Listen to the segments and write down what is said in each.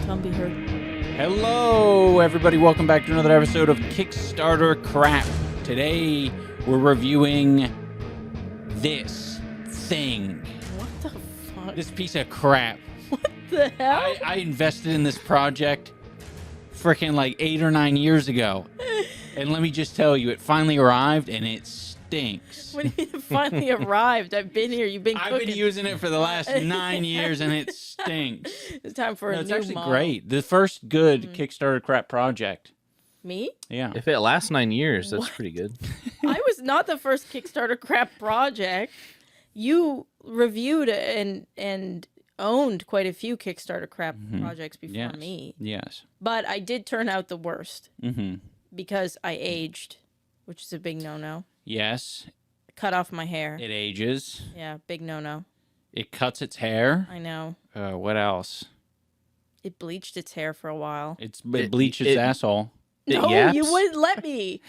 Tom be heard. Hello, everybody. Welcome back to another episode of Kickstarter Crap. Today, we're reviewing this thing. What the fuck? This piece of crap. What the hell? I invested in this project freaking like 8 or 9 years ago. And let me just tell you, it finally arrived and it stinks. When you finally arrived, I've been here. You've been cooking. I've been using it for the last 9 years and it stinks. It's time for a It's new actually mom. great. The first good Kickstarter Crap project. Me? Yeah. If it lasts 9 years, that's pretty good. I was not the first Kickstarter crap project. You reviewed and owned quite a few Kickstarter crap projects before Yes. me. Yes. But I did turn out the worst Mm-hmm. because I aged, which is a big no-no. Yes. Cut off my hair. It ages. Yeah, big no-no. It cuts its hair. I know. What else? It bleached its hair for a while. It bleaches its asshole. It No, yaps? you wouldn't let me.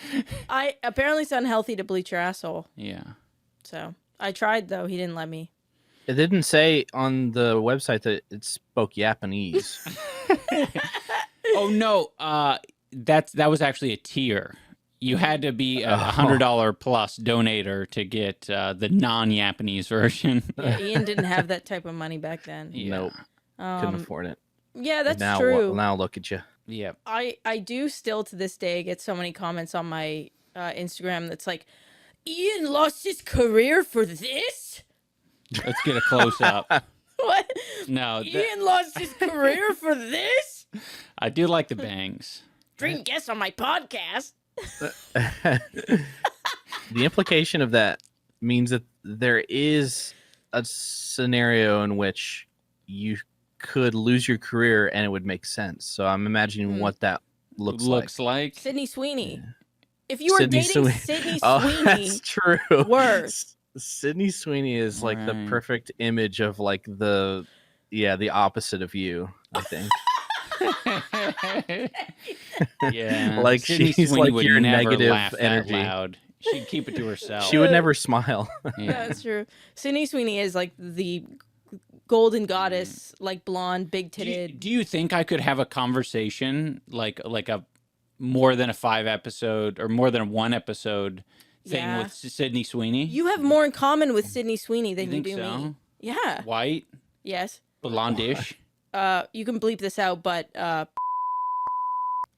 Apparently it's unhealthy to bleach your asshole. Yeah. So I tried though. He didn't let me. It didn't say on the website that it spoke Japanese. Oh no. That was actually a tier. You had to be a $100 plus donator to get the non-Japanese version. Yeah, Ian didn't have that type of money back then. Yeah. Nope, couldn't afford it. Yeah, that's now, true. Now look at you. Yeah. I do still to this day get so many comments on my Instagram that's like, Ian lost his career for this? Let's get a close up. What? No, Ian lost his career for this? I do like the bangs. Dream guest on my podcast. The implication of that means that there is a scenario in which you could lose your career and it would make sense. So I'm imagining what that looks like. Sydney Sweeney. If you were Sydney dating Sweeney. Sydney Oh, Sweeney, that's true. worse. Sydney Sweeney is like the Right. perfect image of like the opposite of you, I think. Yeah. Like, Sydney she's Sweeney like would your never negative laugh that energy. loud. She'd keep it to herself. She would never smile. Yeah. That's true. Sydney Sweeney is like the golden goddess, like blonde, big titted. Do you think I could have a conversation like a more than a 5 episode or more than a 1 episode thing Yeah. with Sydney Sweeney? You have more in common with Sydney Sweeney than you, think do so? me. Yeah. White, Yes. blondish. You can bleep this out, but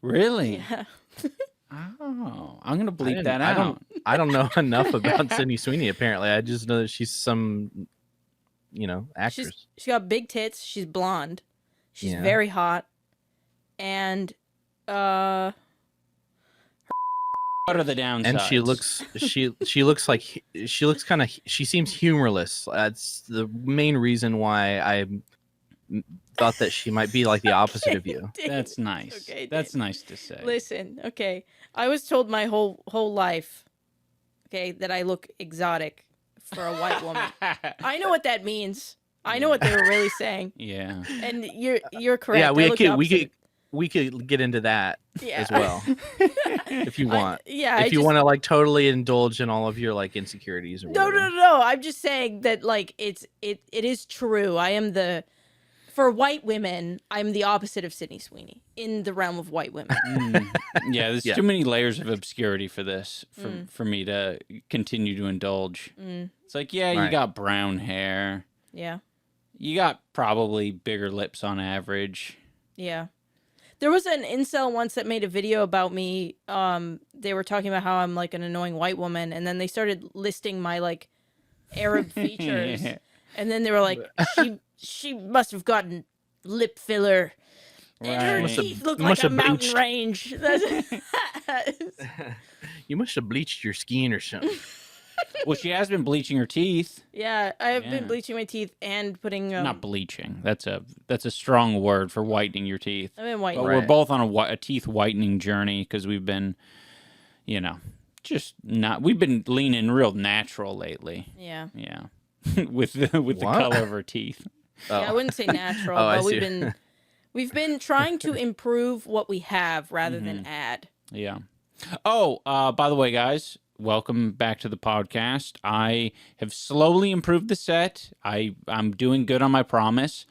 Really? yeah. Oh, I'm gonna bleep that out. I don't know enough about Sydney Sweeney. Apparently, I just know that she's some, actress. She's got big tits. She's blonde. She's Yeah. very hot, and What are the downsides? And she looks kind of she seems humorless. That's the main reason why I thought that she might be like the opposite of you. That's nice. Okay, That's nice to say. Listen, okay. I was told my whole life, okay, that I look exotic for a white woman. I know what that means. I know what they were really saying, Yeah. and you're correct. Yeah, I we look the could opposite. we could get into that Yeah. as well if you want. Yeah. If you want to like totally indulge in all of your like insecurities or No, whatever. no. I'm just saying that like it is true. I am for white women, I'm the opposite of Sydney Sweeney in the realm of white women. Yeah, there's Yeah. too many layers of obscurity for this for me to continue to indulge. It's like, yeah, you Right. got brown hair. Yeah. You got probably bigger lips on average. Yeah. There was an incel once that made a video about me. They were talking about how I'm like an annoying white woman, and then they started listing my like Arab features. Yeah. And then they were like, she must have gotten lip filler. And her Right. teeth look Must like a have mountain bleached. range. You must have bleached your skin or something. Well, she has been bleaching her teeth. Yeah, I have Yeah. been bleaching my teeth and putting. Not bleaching. That's a strong word for whitening your teeth. I've been white. But Right. we're both on a teeth whitening journey because we've been, we've been leaning real natural lately. Yeah. Yeah. with the What? color of her teeth. Oh. Yeah, I wouldn't say natural, Oh, I but see. we've been trying to improve what we have rather than add. Yeah. Oh, by the way, guys, welcome back to the podcast. I have slowly improved the set. I'm doing good on my promise.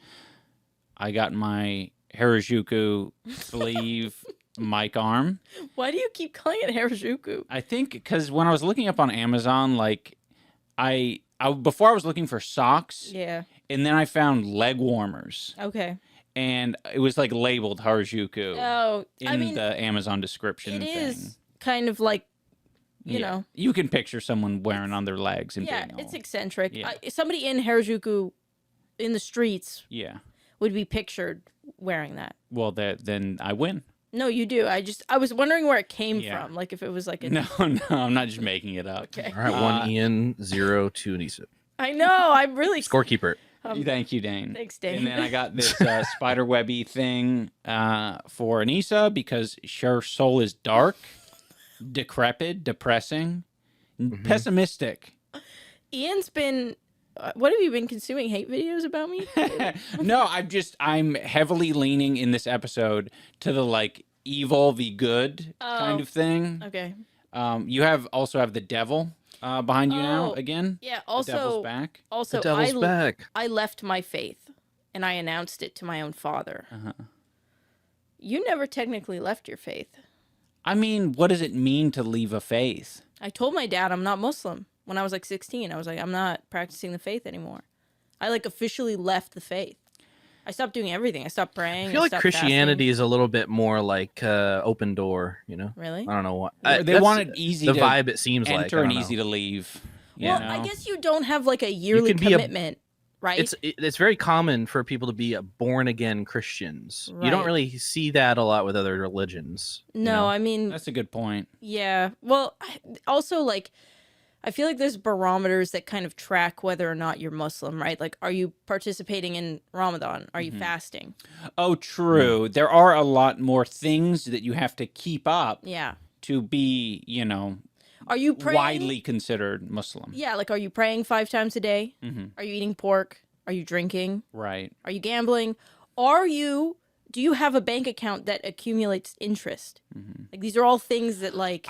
I got my Harajuku sleeve mic arm. Why do you keep calling it Harajuku? I think because when I was looking up on Amazon, like I before I was looking for socks, Yeah. and then I found leg warmers, Okay. and it was like labeled Harajuku Oh, in I mean, the Amazon description it thing. is kind of like, you know. You can picture someone wearing on their legs and Yeah, being all, it's eccentric. Yeah. Somebody in Harajuku in the streets yeah. would be pictured wearing that. Well, then I win. No, you do. I was wondering where it came Yeah. from. Like if it was like a No, I'm not just making it up. Okay. All right, 1 Ian, 0 2 Anisa. I know. I'm really Scorekeeper. Thank you, Dane. Thanks, Dane. And then I got this spider webby thing for Anisa because her soul is dark, decrepit, depressing, pessimistic. Ian's been. What have you been consuming? Hate videos about me? No, I'm heavily leaning in this episode to the like evil v good kind of thing. Okay. You also have the devil behind you now Oh, again. Yeah. The devil's Also, back. also, The devil's back. I left my faith, and I announced it to my own father. Uh-huh. You never technically left your faith. I mean, what does it mean to leave a faith? I told my dad I'm not Muslim when I was like 16. I was like, I'm not practicing the faith anymore. I like officially left the faith. I stopped doing everything. I stopped praying. I feel like stopped Christianity fasting. is a little bit more like open door, you know? Really? I don't know what. They that's want it easy the to vibe it seems like. enter I and don't easy know. to leave. You Well, know? I guess you don't have like a yearly can be a- commitment, right? It's very common for people to be born again Christians. You don't Right. really see that a lot with other religions. you no, know? I mean, That's a good point. yeah. Well, also like, I feel like there's barometers that kind of track whether or not you're Muslim, right? Like, are you participating in Ramadan? Are you fasting? Oh, true. There are a lot more things that you have to keep up Yeah. to be, you know, Are you praying? widely considered Muslim. Yeah, like, are you praying 5 times a day? Mm-hmm. Are you eating pork? Are you drinking? Right. Are you gambling? Do you have a bank account that accumulates interest? Like, these are all things that, like,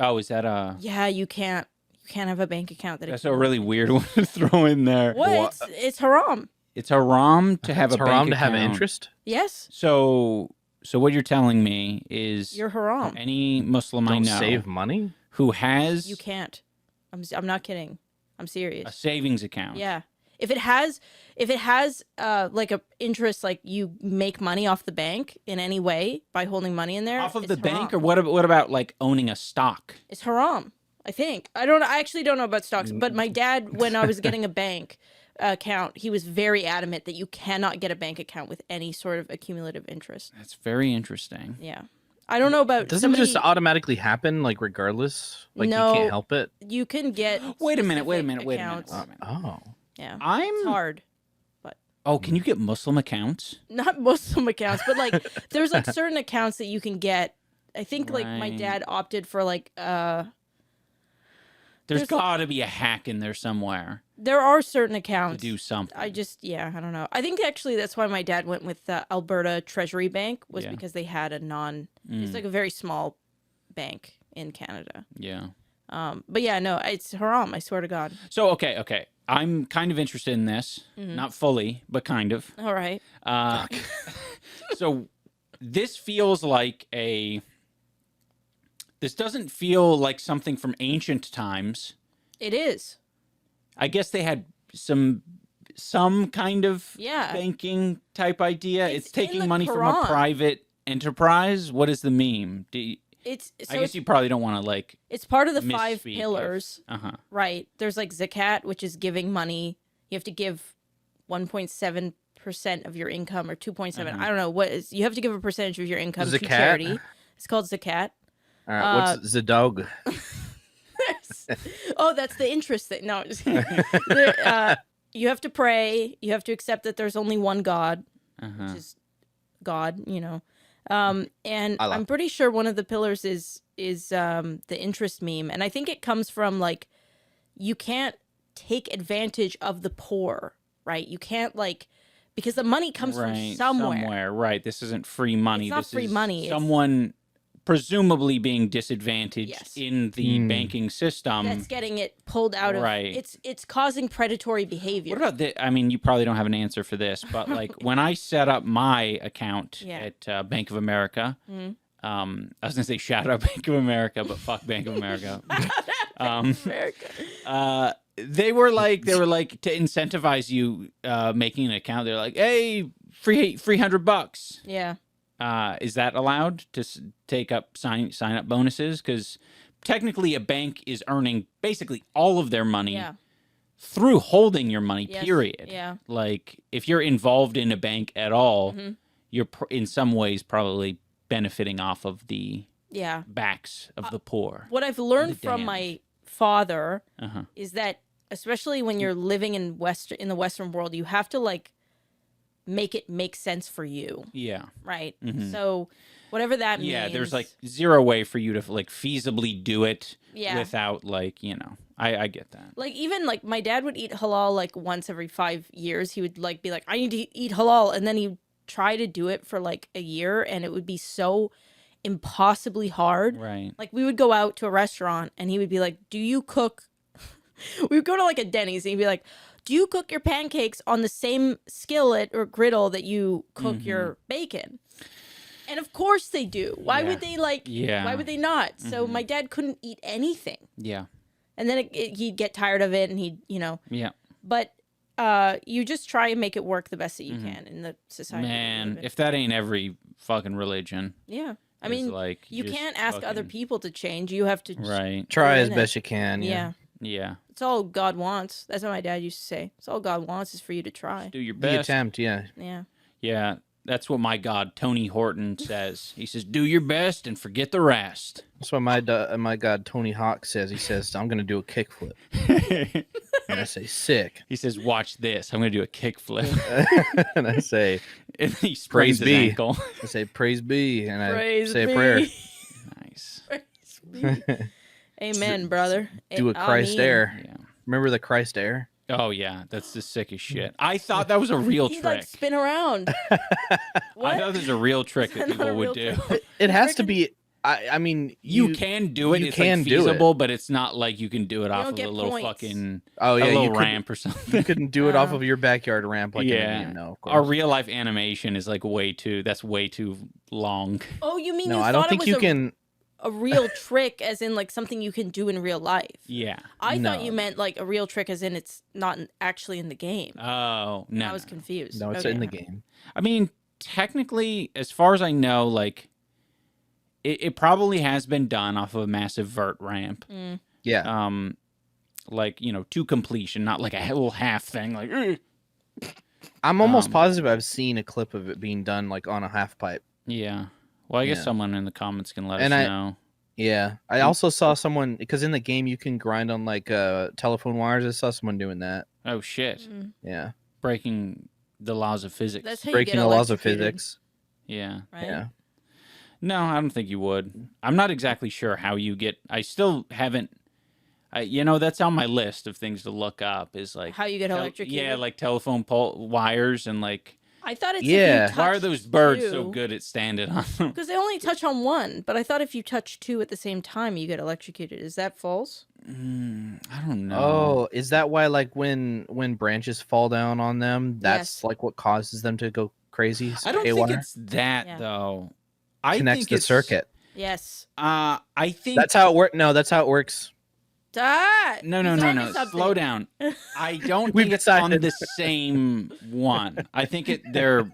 Oh, is that yeah, you can't have a bank account that that's a really weird one to throw in there. What? It's haram. It's haram to have It's a haram bank to have account. interest. Yes, So what you're telling me is you're haram. any Muslim I Don't know save money. who has You can't. I'm not kidding. I'm a serious. savings account. Yeah. If it has like a interest, like you make money off the bank in any way by holding money in there, Off of it's the bank, or haram. what about like owning a stock? It's haram. I think. I actually don't know about stocks, but my dad, when I was getting a bank account, he was very adamant that you cannot get a bank account with any sort of accumulative interest. That's very interesting. Yeah. I don't know about Doesn't somebody, it just automatically happen, like regardless? Like No. you can't help it. you can get Wait a minute, specific wait a minute. accounts. Oh, Yeah. It's I'm hard. Oh, can you get Muslim accounts? Not Muslim accounts, but like there's like certain accounts that you can get. I think like my Right. dad opted for like There's There's- got to be a hack in there somewhere there are certain to accounts. do something. I don't know. I think actually that's why my dad went with the Alberta Treasury Bank was Yeah. because they had it's like a very small bank in Canada. Yeah. But yeah, no, it's haram, I swear to God. So okay. I'm kind of interested in this, not fully, but kind of. All right. So this feels like this doesn't feel like something from ancient times. It is. I guess they had some kind of Yeah. banking type idea. It's in taking the money from a Quran. private enterprise. What is the meme? I guess you probably don't want to like. it's part of the 5 misspeak if- pillars. Right. There's like zakat, which is giving money. You have to give 1.7% of your income or 2.7. I don't know what is. You have to give a percentage of your income to Zakat? charity. It's called zakat. all right. What's the dog? Oh, that's the interest thing. No, just kidding. You have to pray. You have to accept that there's only one God, which is God. You know, and Allah. I'm pretty sure one of the pillars is the interest meme, and I think it comes from like you can't take advantage of the poor, right? You can't like because the money comes from somewhere. Right. This isn't free money. It's not this free is money. It's- Someone presumably being disadvantaged Yes. in the banking system. That's getting it pulled out of Right. It's causing predatory behavior. What about the? I mean, you probably don't have an answer for this, but like when I set up my account Yeah. at Bank of America, I was gonna say shout out Bank of America, but fuck Bank of America. America. They were like to incentivize you making an account. They're like, hey, free $100. Yeah. Is that allowed to take up sign up bonuses? Because technically, a bank is earning basically all of their money Yeah. through holding your money. Yes. Period. Yeah. Like if you're involved in a bank at all, you're in some ways probably benefiting off of the Yeah. backs of the poor. What I've learned The from damned. my father Uh-huh. is that, especially when you're living in the Western world, you have to like make it make sense for you, Yeah. right? So whatever that means. Yeah, there's like zero way for you to like feasibly do it Yeah. without like, I get that. like even like my dad would eat halal like once every 5 years. He would like be like, I need to eat halal, and then he'd try to do it for like a year, and it would be so impossibly hard. Right. Like we would go out to a restaurant and he would be like, do you cook? We would go to like a Denny's and he'd be like, do you cook your pancakes on the same skillet or griddle that you cook your bacon? And of course they do. Why would they like, why would they not? So my dad couldn't eat anything. Yeah. And then he'd get tired of it and he'd, Yeah. but you just try and make it work the best that you can in the society. that we Man, live in. if that ain't every fucking religion. Yeah. I It's mean, like you just can't ask other fucking- people to change. You have to just Right. Try We're as in best you can. Yeah. Yeah. It's all God wants. That's what my dad used to say. It's all God wants is for you to try. Do your The best. attempt, yeah. Yeah. Yeah. That's what my God, Tony Horton, says. He says, do your best and forget the rest. That's what my god Tony Hawk says. He says, I'm gonna do a kickflip. And I say, sick. He says, watch this. I'm going to do a kickflip. And I say, And he sprains Praise his be. ankle. I say, praise be. And I Praise say be. a prayer. Nice. Praise be. Amen, brother. Do a Christ Amen. air. Yeah. Remember the Christ air? Oh, yeah. That's the sickest shit. I thought that was a real He'd trick. like spin around. I What? thought there's a real trick that Is that not people a would real do. trick? It has to freaking- be. I mean, You can do it. you It's can like do it. feasible, but it's not like you can do it off don't of a get little points. fucking Oh a yeah, little you ramp or something. You couldn't do it off Oh. of your backyard ramp like an Yeah. Indian. No, of Our course. real life animation is like that's way too long. Oh, you mean No, you I thought don't think it you was can. a real trick as in like something you can do in real life? Yeah. I thought No. you meant like a real trick as in it's not actually in the game. Oh, no. I was confused. No, it's Okay. in the game. I mean, technically, as far as I know, like it probably has been done off of a massive vert ramp. Yeah. Like, to completion, not like a little half thing like I'm almost um, positive I've seen a clip of it being done like on a half pipe. yeah. Well, I guess Yeah. someone in the comments can let And us I- know. Yeah. I also saw someone because in the game you can grind on like telephone wires. I saw someone doing that. Oh shit. Mm, Yeah. Breaking the laws of physics. That's how you Breaking get the laws of electrocuted, physics. Yeah. Right? Yeah. No, I don't think you would. I'm not exactly sure how you get. I still haven't. That's on my list of things to look up. Is like How you get electrocuted? Yeah, like telephone pole wires and like. I thought it's Yeah. if you Why are touch those birds so two- good at standing on them? Because they only touch on one, but I thought if you touch two at the same time, you get electrocuted. Is that false? I don't know. Oh, is that why like when branches fall down on them, that's Yes. like what causes them to go crazy? I don't haywire? think it's that Yeah. though. I Connects think the it's, circuit. Yes. I think That's how it works. No, that's how it works. Ah, No. you told me Slow something. down. I don't We've think it's on decided. the same one. I think they're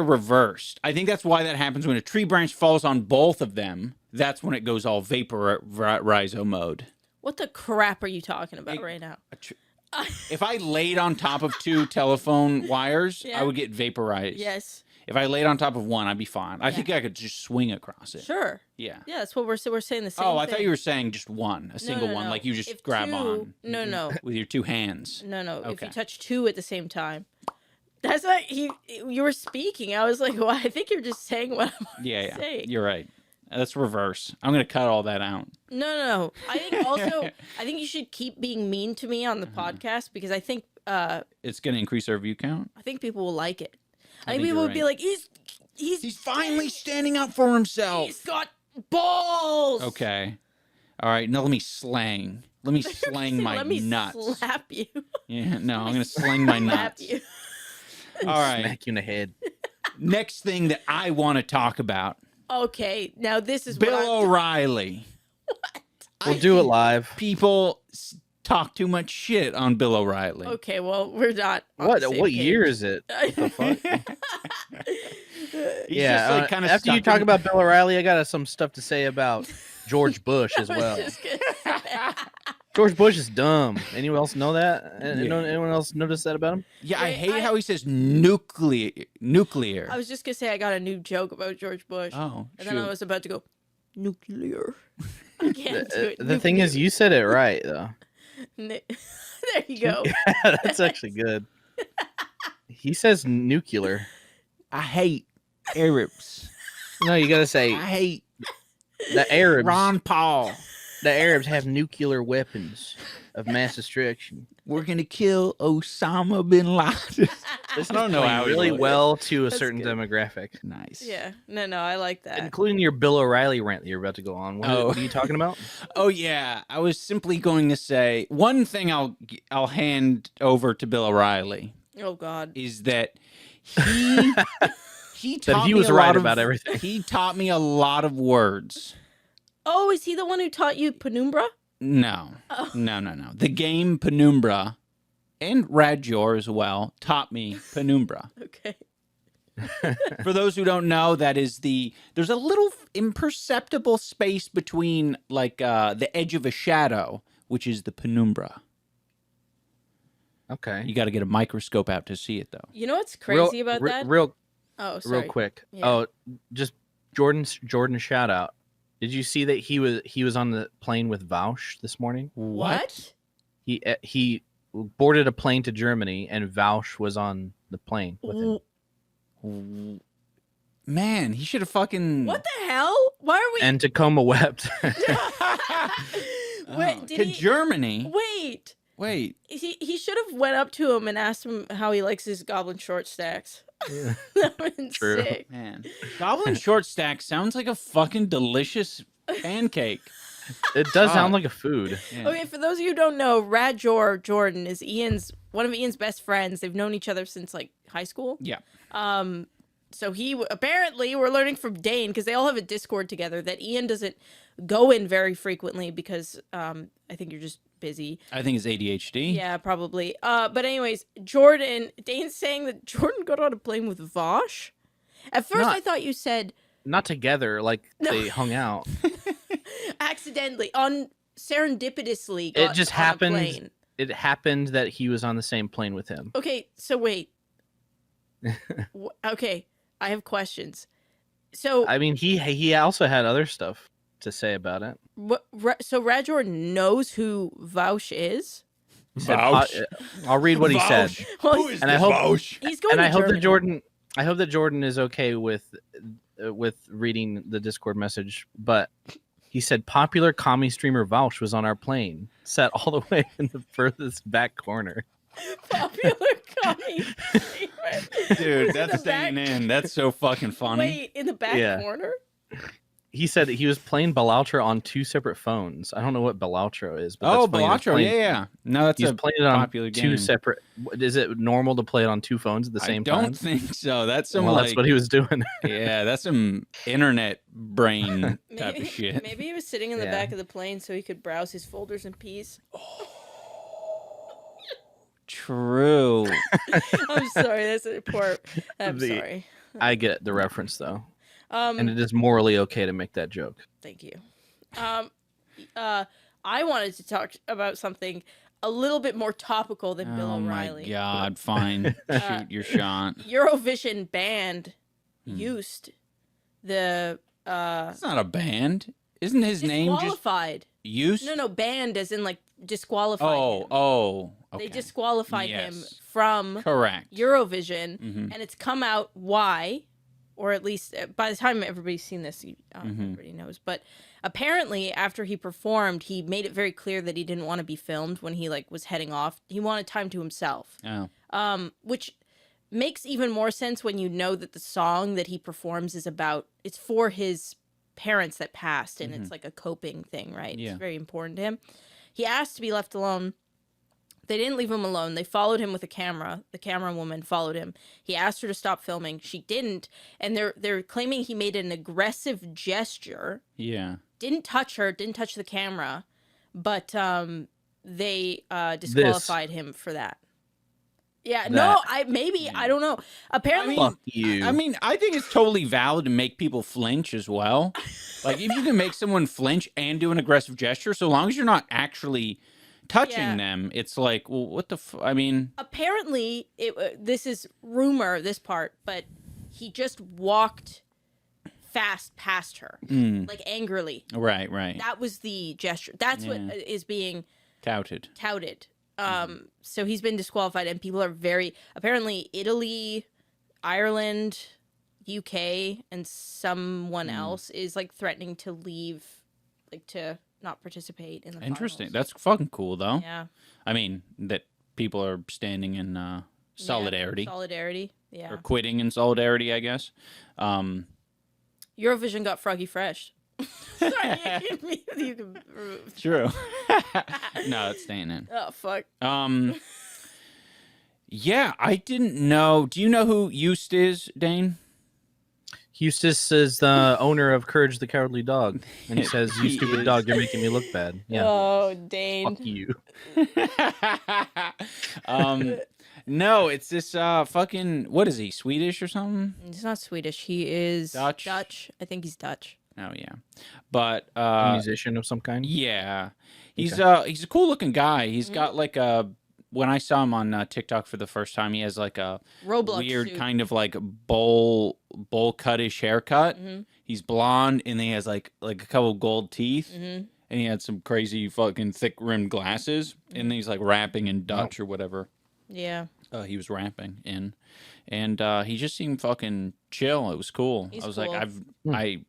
reversed. I think that's why that happens when a tree branch falls on both of them. That's when it goes all vaporizo mode. What the crap are you talking about It- right now? If I laid on top of two telephone wires, Yeah. I would get vaporized. Yes. If I laid on top of one, I'd be fine. I Yeah. think I could just swing across it. Sure. Yeah. Yeah, that's what we're saying the same Oh, I thing. thought you were saying just one, a single no, one, no. like you just If grab two- on. No. With your two hands. No. If Okay. you touch two at the same time. That's what you were speaking. I was like, well, I think you're just saying what I'm Yeah. saying. You're right. That's reverse. I'm going to cut all that out. No. I think also, I think you should keep being mean to me on the podcast because I think It's going to increase our view count. people will like it. I think think people you're would be right. like, He's finally standing up for himself. He's got balls. Okay. All right. Now let me slang. Let me slang my Let me nuts. slap you. Yeah. No, I'm gonna slang my Slap nuts. you. All right. Smack you in the head. Next thing that I want to talk about: Okay, now this is Bill what O'Reilly. We'll do it live. People talk too much shit on Bill O'Reilly. Okay, well, we're not. On the same What page. year is it? What the fuck? He's Yeah. just, like, kinda after you stuck talk in- about Bill O'Reilly, I got some stuff to say about George Bush as I was well. just gonna say. George Bush is dumb. Anyone else know that? Yeah. Anyone else notice that about him? Yeah, I Wait, hate how he says nuclear. I was just gonna say I got a new joke about George Bush, Oh, and then I shoot. was about to go nuclear. I can't do it. The thing is, you said it right though. there you go. That's actually good. He says nuclear. I hate Arabs. No, you gotta say I hate the Arabs. Ron Paul. The Arabs have nuclear weapons of mass destruction. We're gonna kill Osama bin Laden. This I don't is know playing how he really looks. well to a That's certain good. demographic, Nice. Yeah, no, I like that. including your Bill O'Reilly rant that you're about to go on. What are you talking about? Oh yeah, I was simply going to say one thing. I'll hand over to Bill O'Reilly Oh God. is that he That taught he me was a right lot about of, everything. He taught me a lot of words. Oh, is he the one who taught you penumbra? No, Oh. no. The game Penumbra and RADJOR as well taught me Penumbra. Okay. For those who don't know, that is there's a little imperceptible space between like the edge of a shadow, which is the penumbra. Okay. You got to get a microscope out to see it though. You know what's crazy about that? Real Oh, sorry. quick. Yeah. Oh, just Jordan shout out. Did you see that he was on the plane with Vaush this morning? What? He boarded a plane to Germany and Vaush was on the plane with him. Man, he should have fucking. What the hell? Why are we? And Tacoma wept. Wait, did to he? Germany? Wait. Wait. He should have went up to him and asked him how he likes his goblin short stacks. That would have been True. sick. Man, Goblin Short Stack sounds like a fucking delicious pancake. It does God. sound like a food. Yeah. Okay, for those of you who don't know, RADJOR Jordan is one of Ian's best friends. They've known each other since like high school. Yeah. So apparently we're learning from Dane because they all have a Discord together that Ian doesn't go in very frequently because I think you're just busy. I think it's ADHD. Yeah, probably. But anyways, Dane's saying that Jordan got on a plane with Vaush. At first, Not- I thought you said Not together, like No. they hung out. accidentally, serendipitously. It Got just on a happened. plane. It happened that he was on the same plane with him. Okay, so wait. Okay, I have questions. So, I mean, he also had other stuff to say about it. so RADJOR knows who Vaush is. He said, Vaush. I'll read what he said. Well, And I hope- he's going And to I hope Germany. I hope that Jordan is okay with reading the Discord message. But he said popular commie streamer Vaush was on our plane, sat all the way in the furthest back corner. Popular commie. Dude, that's the staying back- in. That's so fucking funny. Wait, in the back Yeah. corner? He said that he was playing Beloutro on two separate phones. I don't know what Beloutro is, but Oh, that's funny. He was Beloutro. playing- Yeah. No, that's He's a playing it on popular two game. separate. Is it normal to play it on two phones at the same I don't time? think so. That's some Well, like, that's what he was doing. yeah, that's some internet brain type of shit. Maybe he was sitting in the Yeah. back of the plane so he could browse his folders in peace. True. I'm sorry, that's a poor. I'm The- sorry. I get the reference though, and Um, it is morally okay to make that joke. thank you. I wanted to talk about something a little bit more topical than Bill Oh my O'Reilly. god, fine. Shoot your shot. Eurovision banned Hmm. Joost, the That's not a band. Isn't his name just disqualified. Use? No, banned as in like disqualified. him. Oh. Okay. They disqualified him Yes. from Correct. Eurovision, Mhm. and it's come out why, or at least by the time everybody's seen this, Mhm. everybody knows. But apparently, after he performed, he made it very clear that he didn't want to be filmed when he like was heading off. He wanted time to himself. Oh. Which makes even more sense when you know that the song that he performs is about, it's for his parents that passed, and it's like a coping thing, right? Yeah. It's very important to him. He asked to be left alone. They didn't leave him alone. They followed him with a camera. The camera woman followed him. He asked her to stop filming. She didn't. And they're claiming he made an aggressive gesture. Yeah. Didn't touch her, didn't touch the camera, but they disqualified him for that. Yeah, no, I don't know. Apparently, Fuck you. I mean, I think it's totally valid to make people flinch as well. Like, if you can make someone flinch and do an aggressive gesture, so long as you're not actually touching them, it's like, well, what the I mean... Apparently, this is rumor, this part, but he just walked fast past her, like angrily. Right. That was the gesture. That's what is being touted. So he's been disqualified, and people are apparently Italy, Ireland, UK, and someone else is like threatening to leave, like to not participate in the Interesting. finals. That's fucking cool, though. Yeah. I mean, that people are standing in solidarity. Yeah. Or quitting in solidarity, I guess. Eurovision got froggy fresh. Sorry, you can remove. True. No, it's staying in. Oh, fuck. Yeah, I didn't know. Do you know who Joost is, Dane? Eustace is the owner of Courage the Cowardly Dog, and he says, "You stupid dog, you're making me look bad." Yeah. Oh, Dane. Fuck you. No, it's this fucking, what is he, Swedish or something? He's not Swedish. He is Dutch? I think he's Dutch. Oh yeah. But A musician of some kind. yeah. He's a cool looking guy. He's got like a, when I saw him on TikTok for the first time, he has like a Roblox weird suit. kind of like bowl cutish haircut. He's blonde, and then he has like a couple gold teeth, and he had some crazy fucking thick rimmed glasses, and then he's like rapping in Dutch or whatever. Yeah. He was rapping in, and he just seemed fucking chill. It was cool. He's I was cool. like, I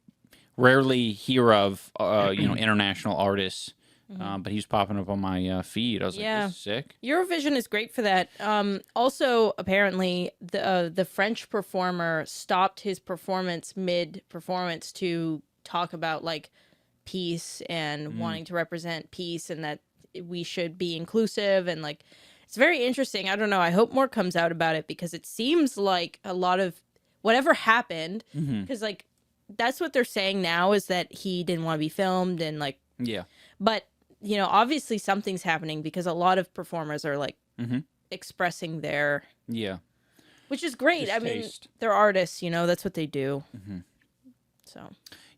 rarely hear of international artists. But he's popping up on my feed. I was like, this is sick. Eurovision is great for that. Also, apparently, the French performer stopped his performance mid-performance to talk about, like, peace and wanting to represent peace, and that we should be inclusive, and, like, it's very interesting. I don't know. I hope more comes out about it, because it seems like a lot of whatever happened, because, like, that's what they're saying now, is that he didn't want to be filmed, and, like... Yeah. But... You know, obviously something's happening, because a lot of performers are like expressing their which is great. I mean, they're artists, you know, that's what they do. So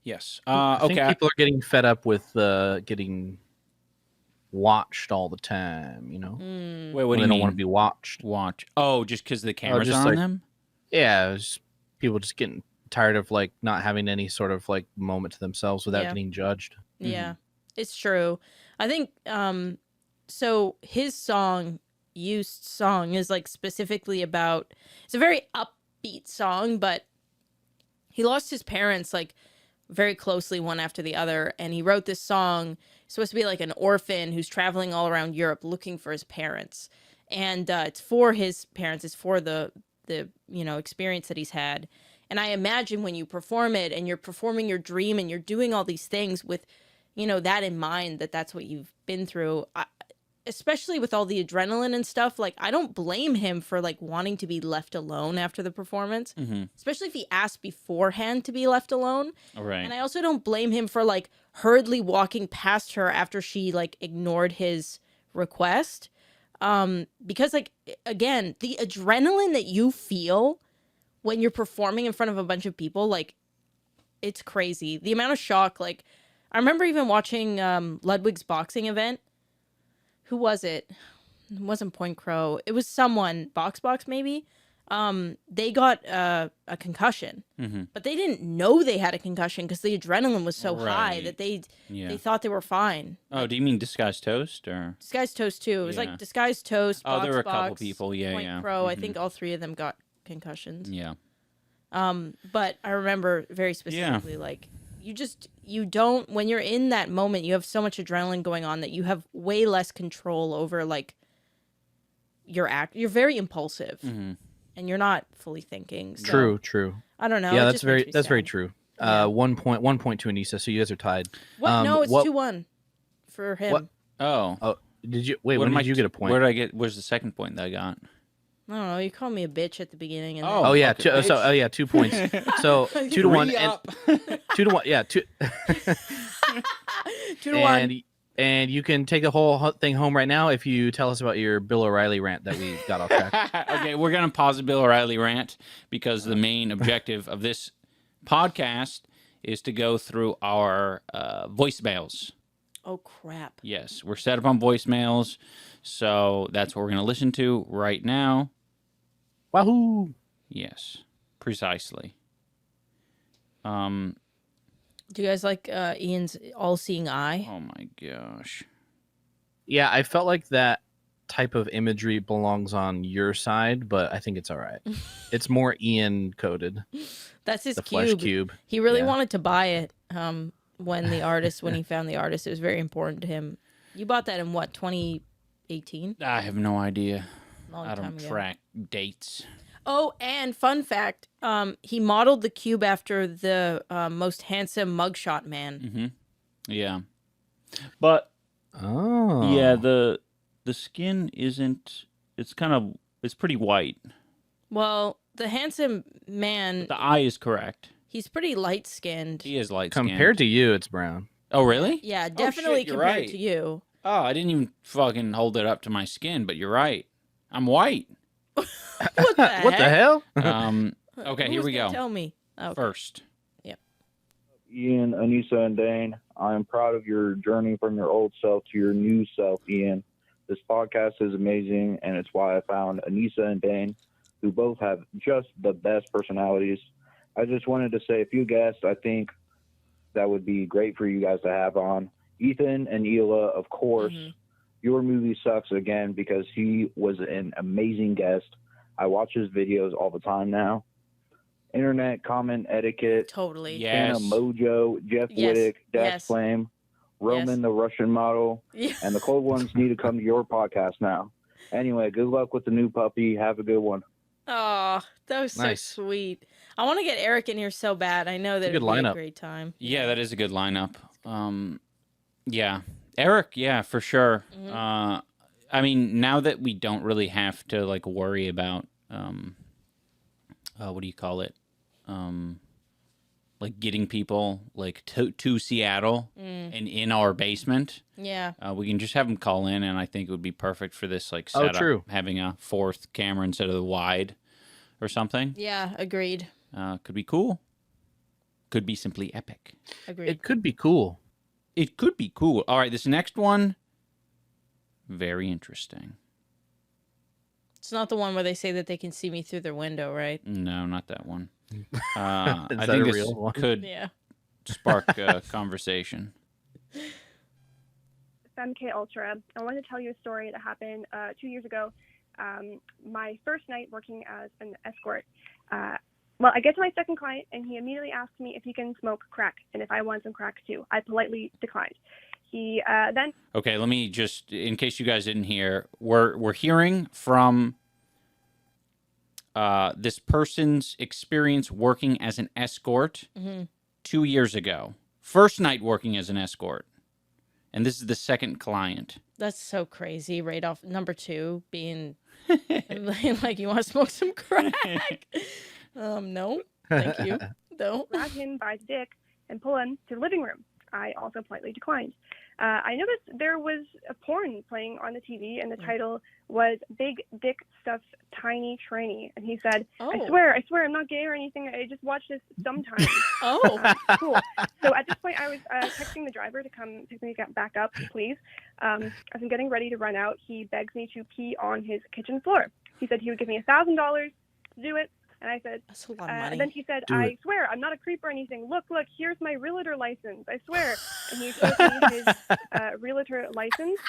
yes, I think people are getting fed up with getting watched all the time. You know, wait, what do you they mean? don't want to be watched. Oh, just because the cameras just are on like- them. Yeah, it's people just getting tired of like not having any sort of like moment to themselves without getting judged. yeah, it's true. I think so his song, Joost's song, is like specifically about, it's a very upbeat song, but he lost his parents like very closely one after the other, and he wrote this song. It's supposed to be like an orphan who's traveling all around Europe looking for his parents, and it's for his parents, it's for the you know, experience that he's had. And I imagine when you perform it and you're performing your dream and you're doing all these things with, you know, that in mind, that's what you've been through, especially with all the adrenaline and stuff. Like, I don't blame him for like wanting to be left alone after the performance, especially if he asked beforehand to be left alone. Right. And I also don't blame him for like hurriedly walking past her after she like ignored his request. Because like, again, the adrenaline that you feel when you're performing in front of a bunch of people, like, it's crazy. The amount of shock, like, I remember even watching Ludwig's boxing event. Who was it? It wasn't Point Crow. It was someone, Box maybe. They got a concussion, but they didn't know they had a concussion because the adrenaline was so high that they thought they were fine. Oh, do you mean Disguised Toast or Disguised Toast too? It was like Disguised Toast. Oh, there were a Box, couple people. Yeah, Point Crow. I think all three of them got concussions. Yeah. But I remember very specifically, like, you don't, when you're in that moment, you have so much adrenaline going on that you have way less control over, like, your act. You're very impulsive. and you're not fully thinking. So, True. I don't know. Yeah, it that's just makes me very sad. true. Yeah. 1 point to Anisa, so you guys are tied. What? No, it's what- 2-1 for him. What? Oh. Oh, did you wait? What When am did you get a point? Where did I get? Where's the second point that I got? I don't know. You called me a bitch at the beginning. And Oh, Oh yeah, okay, bitch. 2 points. So 2-1, and 2-1. Yeah, 2. 2-1. And you can take the whole thing home right now if you tell us about your Bill O'Reilly rant that we got off track. Okay, we're gonna pause the Bill O'Reilly rant because the main objective of this podcast is to go through our voicemails. Oh crap. Yes, we're set up on voicemails, so that's what we're gonna listen to right now. Wahoo! Yes, precisely. Do you guys like Ian's all-seeing eye? Oh my gosh. Yeah, I felt like that type of imagery belongs on your side, but I think it's all right. It's more Ian coded. That's his The cube. flesh cube. He really Yeah. wanted to buy it when he found the artist. It was very important to him. You bought that in what, 2018? I have no idea. Long I time don't ago. track dates. Oh, and fun fact, he modeled the cube after the most handsome mugshot man. Mm-hmm. Yeah, but Oh. yeah, the skin isn't. It's pretty white. Well, the handsome man, The eye is correct. he's pretty light-skinned. He is light skinned. Compared to you, it's brown. Oh, really? Yeah, Oh, definitely shit, you're compared right. to you. Oh, I didn't even fucking hold it up to my skin, but you're right. I'm white. What the What the heck? hell? Okay, here Who's we gonna go. Tell me. Okay. First. Ian, Anisa, and Dane, I am proud of your journey from your old self to your new self, Ian. This podcast is amazing, and it's why I found Anisa and Dane, who both have just the best personalities. I just wanted to say a few guests I think that would be great for you guys to have on. Ethan and Hila, of course. Mhm. Your movie sucks again because he was an amazing guest. I watch his videos all the time now. Internet comment etiquette, Totally. Yeah. Tana Yes. Mojo, Jeff Yes. Wittick, DAX Yes. Flame, Roman Yes. the Russian model, Yeah. and the cold ones need to come to your podcast now. Anyway, good luck with the new puppy. Have a good one. Oh, that was so Nice. sweet. I want to get Eric in here so bad. I know that a good it'd be a lineup. great time. Yeah, that is a good lineup. Yeah. Eric, yeah, for sure. Mhm. I mean, now that we don't really have to like worry about what do you call it? Like getting people like to Seattle and in our basement. Yeah. We can just have them call in, and I think it would be perfect for this like Oh, setup. true. Having a fourth camera instead of the wide or something. Yeah. Agreed. Could be cool. Could be simply epic. Agreed. It could be cool. It could be cool. All right, this next one, very interesting. It's not the one where they say that they can see me through their window, right? No, not that one. Is I that think a this real one? could Yeah. spark a conversation. MK Ultra. I wanted to tell you a story that happened 2 years ago. My first night working as an escort. Well, I get to my second client, and he immediately asks me if he can smoke crack and if I want some crack too. I politely declined. He then Okay, let me just, in case you guys didn't hear, we're hearing from this person's experience working as an escort hmm 2 years ago. First night working as an escort. And this is the second client. That's so crazy. Right off number 2 being like, you want to smoke some crack? No, thank you. No. grab him by the dick and pull him to the living room. I also politely declined. I noticed there was a porn playing on the TV, and the title was Big Dick Stuff's Tiny Tranny. And he said, Oh. I swear, I'm not gay or anything. I just watch this sometimes. Oh. Cool. So at this point, I was texting the driver to come pick me back up, please. As I'm getting ready to run out, he begs me to pee on his kitchen floor. He said he would give me $1,000 to do it. And I said, That's a lot of money. and then he said, Do I it. swear, I'm not a creep or anything. Look, here's my realtor license. I swear. And he showed me his realtor license.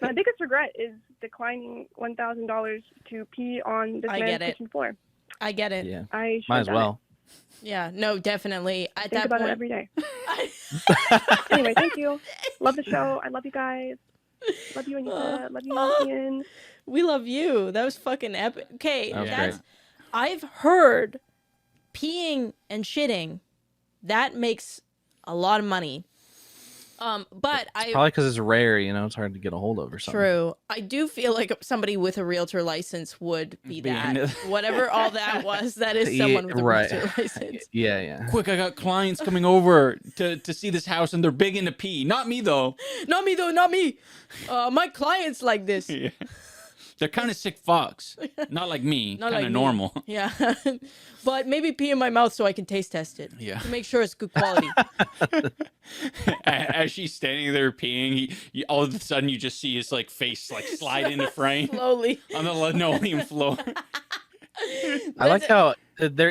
My biggest regret is declining $1,000 to pee on this I man's get it. kitchen floor. I get it. Yeah. I should Might as have done well. Yeah, no, definitely. At it. Think that about point, it every day. Anyway, thank you. Love the show. I love you guys. Love you, Anisa. Love you, Ian. We love you. That was fucking epic. Okay, That was that's I've heard peeing and shitting that makes a lot of money. But I Probably because it's rare, you know, it's hard to get a hold of or something. true. I do feel like somebody with a realtor license would be that. into- Whatever all that was, that is someone with a right. realtor license. Yeah. Quick, I got clients coming over to see this house, and they're big into pee. Not me though. Not me though, not me. My clients like this. Yeah. They're kind of sick fucks. Not like me. Not Kind like of me. normal. Yeah. But maybe pee in my mouth so I can taste test it. Yeah. To make sure it's good quality. As she's standing there peeing, all of a sudden you just see his like face like slide into frame Slowly. on the linoleum floor. I like how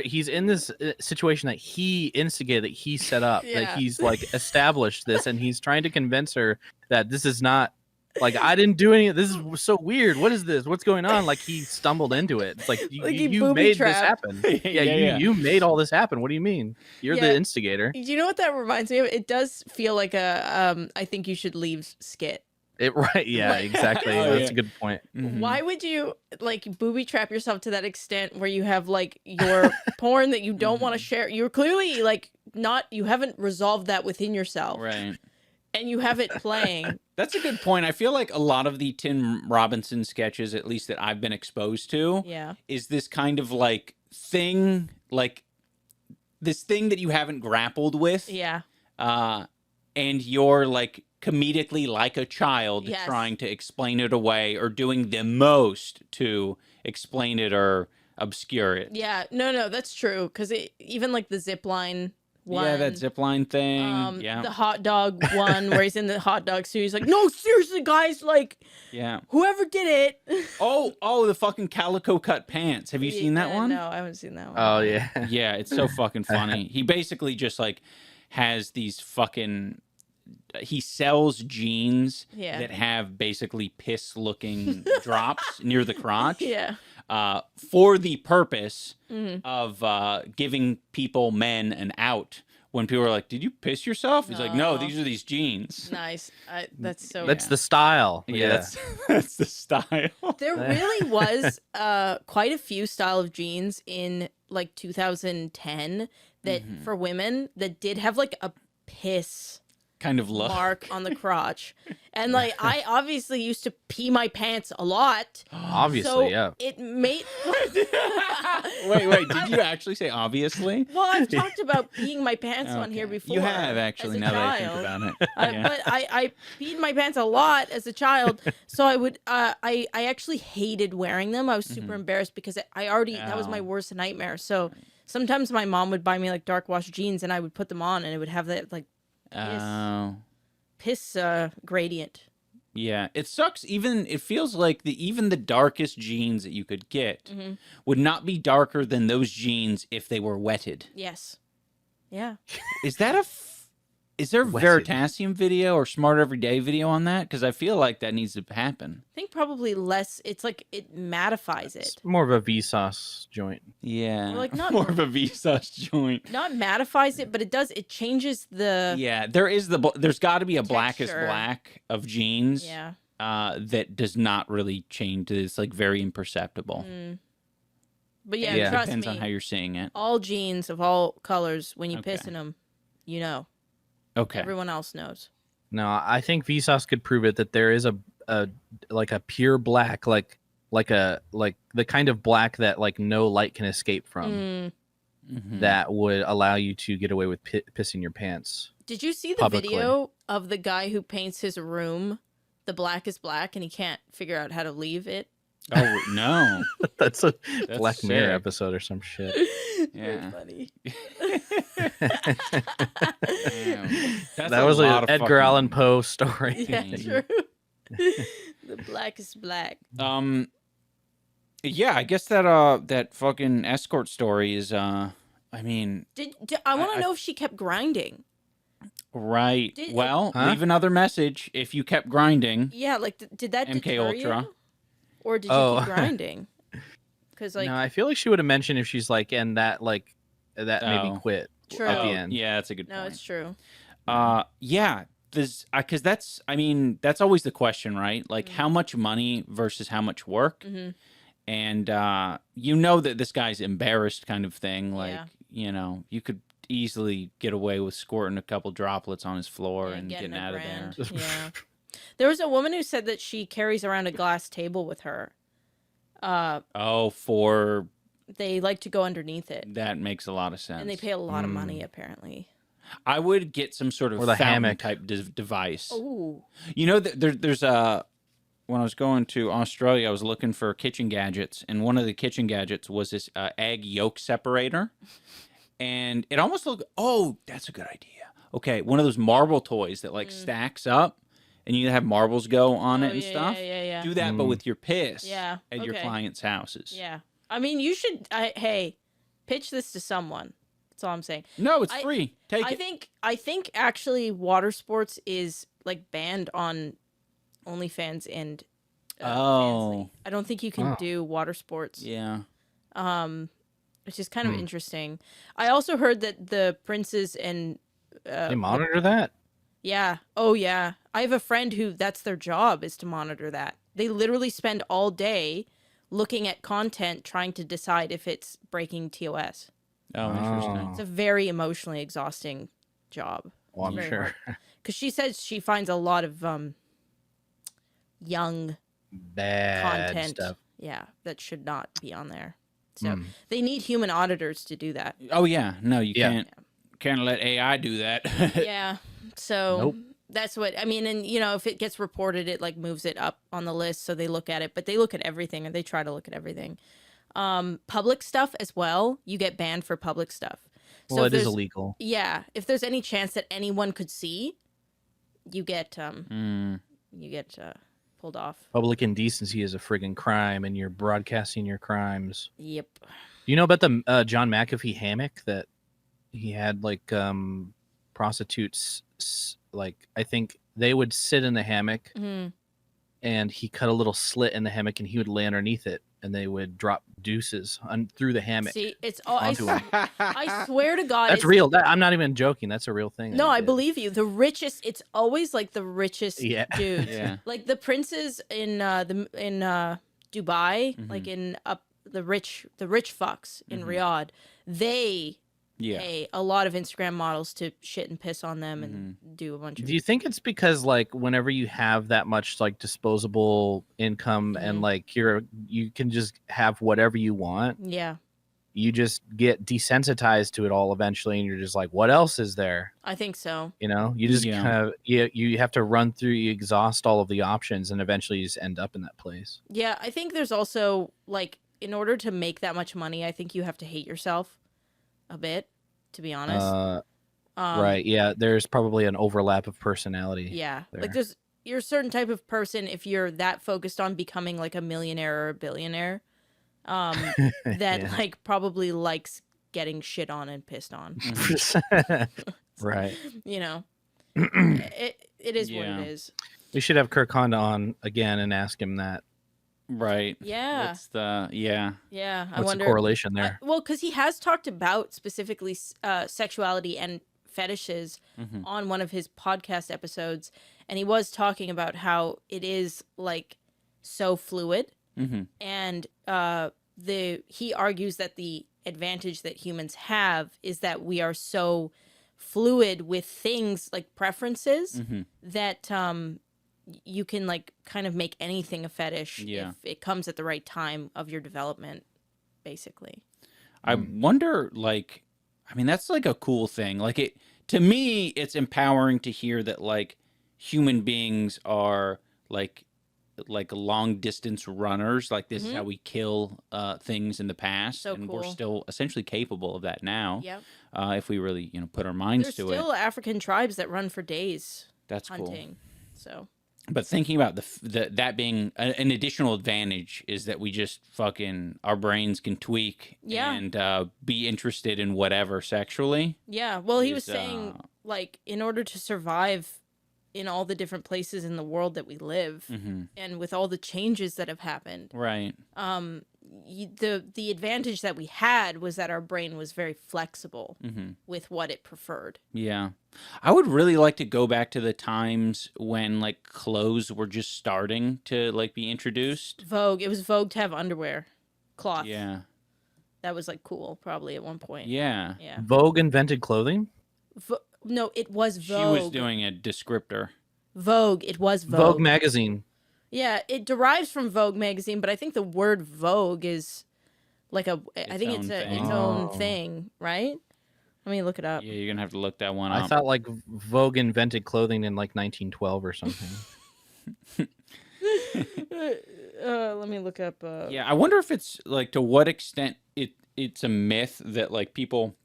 he's in this situation that he instigated, that he set up, Yeah. that he's like established this, and he's trying to convince her that this is not like, I didn't do any. This is so weird. What is this? What's going on? Like, he stumbled into it. It's like Like he you booby made this trapped. happen. Yeah. You made all this happen. What do you mean? You're Yeah. the instigator. Do you know what that reminds me of? It does feel like a I think you should leave skit. Right? Yeah, exactly. Oh, That's yeah. a good point. Mhm. Why would you like booby trap yourself to that extent where you have like your porn that you don't want to share? You're clearly like you haven't resolved that within yourself, Right. and you have it playing. That's a good point. I feel like a lot of the Tim Robinson sketches, at least that I've been exposed to, Yeah. is this kind of like thing, like this thing that you haven't grappled with. Yeah. And you're like comedically like a child Yes. trying to explain it away or doing the most to explain it or obscure it. Yeah. No, that's true. Because even like the zip line one. Yeah, that zipline thing. Yeah. The hot dog one where he's in the hot dog suit. He's like, no, seriously, guys, like, Yeah. whoever did it. Oh, the fucking calico cut pants. Have you seen that one? No, I haven't seen that one. Oh yeah. Yeah, it's so fucking funny. He basically just like has these fucking he sells jeans Yeah. that have basically piss looking drops near the crotch. Yeah. For the purpose Mhm. of giving men an out when people are like, "Did you piss yourself?" He's like, "No, No. these are these jeans." Nice. That's so. That's the style. Yeah, that's the style. There really was quite a few style of jeans in like 2010 that for women that did have like a piss Kind of look. mark on the crotch. And like I obviously used to pee my pants a lot. Obviously, So yeah. it made Wait, did you actually say obviously? well, I've talked about peeing my pants on here Okay. before. You have actually, as a now that I child. think about it. Yeah. But I peed my pants a lot as a child, so I would I actually hated wearing them. I was super embarrassed because I already that was my Oh. worst nightmare. So sometimes my mom would buy me like dark wash jeans, and I would put them on, and it would have that like Oh. piss gradient. Yeah, it sucks. It feels like even the darkest jeans that you could get Mm-hmm. would not be darker than those jeans if they were wetted. Yes. Yeah. Is there a Wetted. Veritasium video or Smart Everyday video on that? Because I feel like that needs to happen. I think probably less. It's like it mattifies it. It's more of a Vsauce joint. Yeah, Well, like, not- more of a Vsauce joint. Not mattifies it, but it does. It changes the. Yeah, there's got to be a blackest Texture. black of jeans. Yeah. That does not really change. It's like very imperceptible. But yeah, Yeah. trust Depends me. on how you're seeing it. All jeans of all colors, when you piss Okay. in them, you know. Okay. Everyone else knows. No, I think Vsauce could prove it that there is a like a pure black, like the kind of black that like no light can escape from, Mhm. that would allow you to get away with pissing your pants. Did you see the Publicly. video of the guy who paints his room the blackest black and he can't figure out how to leave it? Oh no. That's a That's Black Mirror sick. episode or some shit. Yeah. Funny. Damn. That's That was a an lot of Edgar fucking- Allan Poe story. Yeah, Dang. true. The blackest black. Yeah, I guess that fucking escort story is I mean, I want to I- know if she kept grinding. right. Did- Well, Huh? leave another message if you kept grinding. Yeah, like did that MK deter Ultra. you? Or did you Oh. keep grinding? Because like no, I feel like she would have mentioned if she's like, and that maybe Oh. quit True. at the Oh, end. Yeah, that's a good no, point. it's true. Yeah, because that's always the question, right? Like how much money versus how much work. And you know that this guy's embarrassed kind of thing. Like, you know, you could easily get away with squirting a couple droplets on his floor and getting out of there. Yeah. There was a woman who said that she carries around a glass table with her. For They like to go underneath it. that makes a lot of sense. And they pay a lot of money, apparently. I would get some sort of Or the fountain hammock type device. Ooh. You know, there's a when I was going to Australia, I was looking for kitchen gadgets, and one of the kitchen gadgets was this egg yolk separator. And it almost looked, oh, that's a good idea. Okay, one of those marble toys that like stacks up, and you have marbles go on it and stuff. Yeah. Do that, but with your piss Yeah, at your okay. clients' houses. Yeah. I mean, you should, hey, pitch this to someone. That's all I'm saying. No, it's free. Take it. I think actually water sports is like banned on OnlyFans and Fansly. I don't think you can do water sports. Yeah. Which is kind of interesting. I also heard that the princes and They monitor that? yeah. Oh yeah. I have a friend who that's their job is to monitor that. They literally spend all day looking at content trying to decide if it's breaking TOS. Oh, interesting. It's a very emotionally exhausting job. Well, I'm sure. Because she says she finds a lot of young Bad content. stuff. Yeah, that should not be on there. So they need human auditors to do that. Oh yeah, no, you Yeah. can't let AI do that. Yeah. So Nope. that's what I mean. And you know, if it gets reported, it like moves it up on the list, so they look at it. But they look at everything, or they try to look at everything. Public stuff as well. You get banned for public stuff. Well, it is illegal. Yeah, if there's any chance that anyone could see, you get pulled off. Public indecency is a friggin' crime, and you're broadcasting your crimes. Yep. Do you know about the John McAfee hammock that he had? Like prostitutes, like I think they would sit in the hammock, and he cut a little slit in the hammock, and he would lay underneath it, and they would drop deuces through the hammock. See, it's all. onto him. I swear to God, That's real. I'm not even joking. That's a real thing. No, that he I did. believe you. The richest. It's always like the richest Yeah. dudes. Yeah. Like the princes in Dubai, like in the rich fucks in Riyadh. They pay a lot of Instagram models to shit and piss on them and do a bunch of. Do you think it's because like whenever you have that much like disposable income and like you can just have whatever you want, Yeah, you just get desensitized to it all eventually, and you're just like, what else is there? I think so. You know, you just Yeah. kind of you have to run through, you exhaust all of the options, and eventually you just end up in that place. Yeah, I think there's also like in order to make that much money, I think you have to hate yourself a bit, to be honest. Right? Yeah, there's probably an overlap of personality. Yeah, like there. you're a certain type of person if you're that focused on becoming like a millionaire or a billionaire, that Yeah. like probably likes getting shit on and pissed on. Right. You know, it is what Yeah. it is. We should have Kirk Honda on again and ask him that. Right. Yeah. What's the yeah. Yeah, I What's wonder. the correlation there? Well, because he has talked about specifically sexuality and fetishes on one of his podcast episodes, and he was talking about how it is like so fluid, and he argues that the advantage that humans have is that we are so fluid with things like preferences that you can like kind of make anything a fetish Yeah. if it comes at the right time of your development, basically. I wonder, like, I mean, that's like a cool thing. Like, it to me, it's empowering to hear that like human beings are like long distance runners. Like, this is how we kill things in the past, So and we're cool. still essentially capable of that now. Yep. If we really put our minds There's to it. still African tribes that run for days That's cool. hunting. So But thinking about that being an additional advantage is that we just fucking our brains can tweak Yeah. and be interested in whatever sexually. yeah, well, he was Is, saying like in order to survive in all the different places in the world that we live, and with all the changes that have happened, Right. the advantage that we had was that our brain was very flexible with what it preferred. Yeah. I would really like to go back to the times when like clothes were just starting to like be introduced. Vogue. It was Vogue to have underwear, cloth. Yeah. That was like cool, probably at one point. Yeah. Yeah. Vogue invented clothing? No, it was Vogue. She was doing a descriptor. Vogue. It was Vogue. Vogue magazine. Yeah, it derives from Vogue magazine, but I think the word Vogue is like I think it's its own thing, right? Let me look it up. Yeah, you're gonna have to look that one up. I thought like Vogue invented clothing in like 1912 or something. Let me look up. Yeah, I wonder if it's like to what extent it's a myth that like people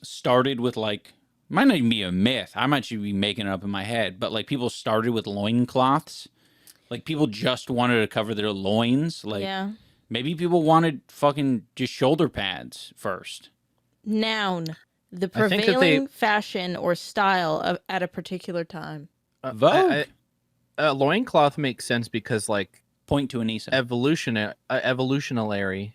started with like might not even be a myth. I might be making it up in my head, but like people started with loincloths. Like people just wanted to cover their loins. Like Yeah. maybe people wanted fucking just shoulder pads first. Noun. The I think that prevailing fashion or style at a particular time. Vogue. Loincloth makes sense because like Point to Anisa. evolutionarily,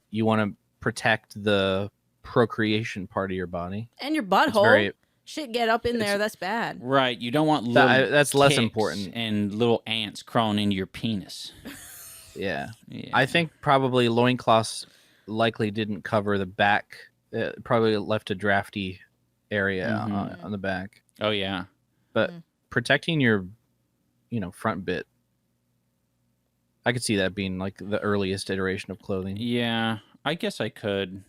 you want to protect the procreation part of your body. And your It's butthole. very Shit, get up in there. That's bad. Right, you don't want little that's less ticks important. and little ants crawling into your penis. yeah. Yeah. I think probably loincloths likely didn't cover the back. Probably left a drafty area on the back. Oh yeah. But protecting your, front bit, I could see that being like the earliest iteration of clothing. Yeah, I guess I could.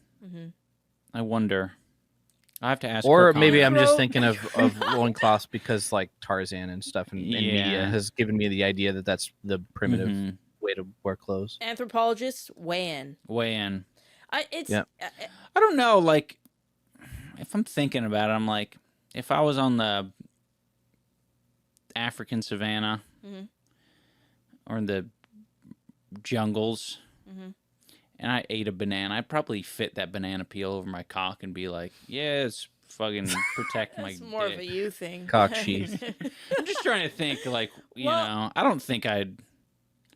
I wonder. I have to ask. Or her maybe comment. I'm just thinking of loincloths because like Tarzan and stuff and media has given me the idea that that's the primitive way to wear clothes. Anthropologists weigh in. Weigh in. I don't know. Like, if I'm thinking about it, I'm like, if I was on the African savannah or in the jungles and I ate a banana, I'd probably fit that banana peel over my cock and be like, yeah, it's fucking protect my That's more dick. of a you thing. Cock sheath. I'm just trying to think, like, Well, I don't think I'd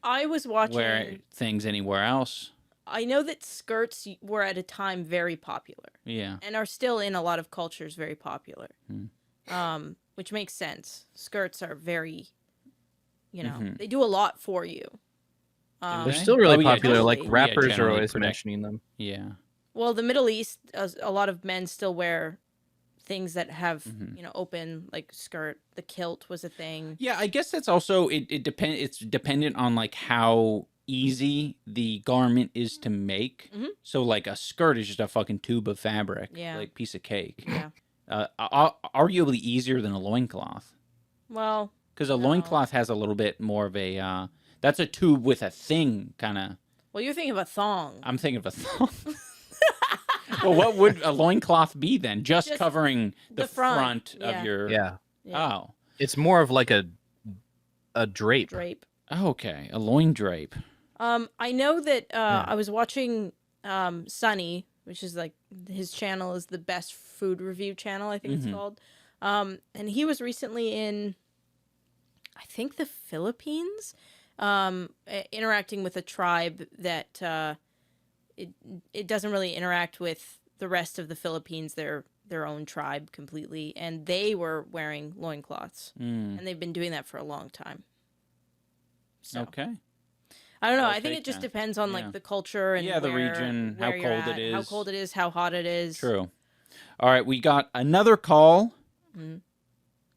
I was watching. wear things anywhere else. I know that skirts were at a time very popular Yeah. and are still in a lot of cultures very popular. Which makes sense. Skirts are very, they do a lot for you. They're still really popular. Like totally. rappers are generally always protect- mentioning them. Yeah. Well, the Middle East, a lot of men still wear things that have, open like skirt. The kilt was a thing. Yeah, I guess that's also it's dependent on like how easy the garment is to make. So like a skirt is just a fucking tube of fabric, like piece of cake. Yeah. Arguably easier than a loincloth. Well, because a loincloth has a little bit more of a that's a tube with a thing kind of. Well, you're thinking of a thong. I'm thinking of a thong. Well, what would a loincloth be then? Just covering the front of your... Yeah. Oh. It's more of like a drape. Okay, a loin drape. I know that I was watching Sunny, which is like his channel is the best food review channel, I think it's called. And he was recently in, I think, the Philippines, interacting with a tribe that it doesn't really interact with the rest of the Philippines. They're their own tribe completely, and they were wearing loincloths. And they've been doing that for a long time. So. Okay. I don't know. I think it just depends on like the culture and the region, how cold it is. How cold it is, how hot it is. True. All right, we got another call.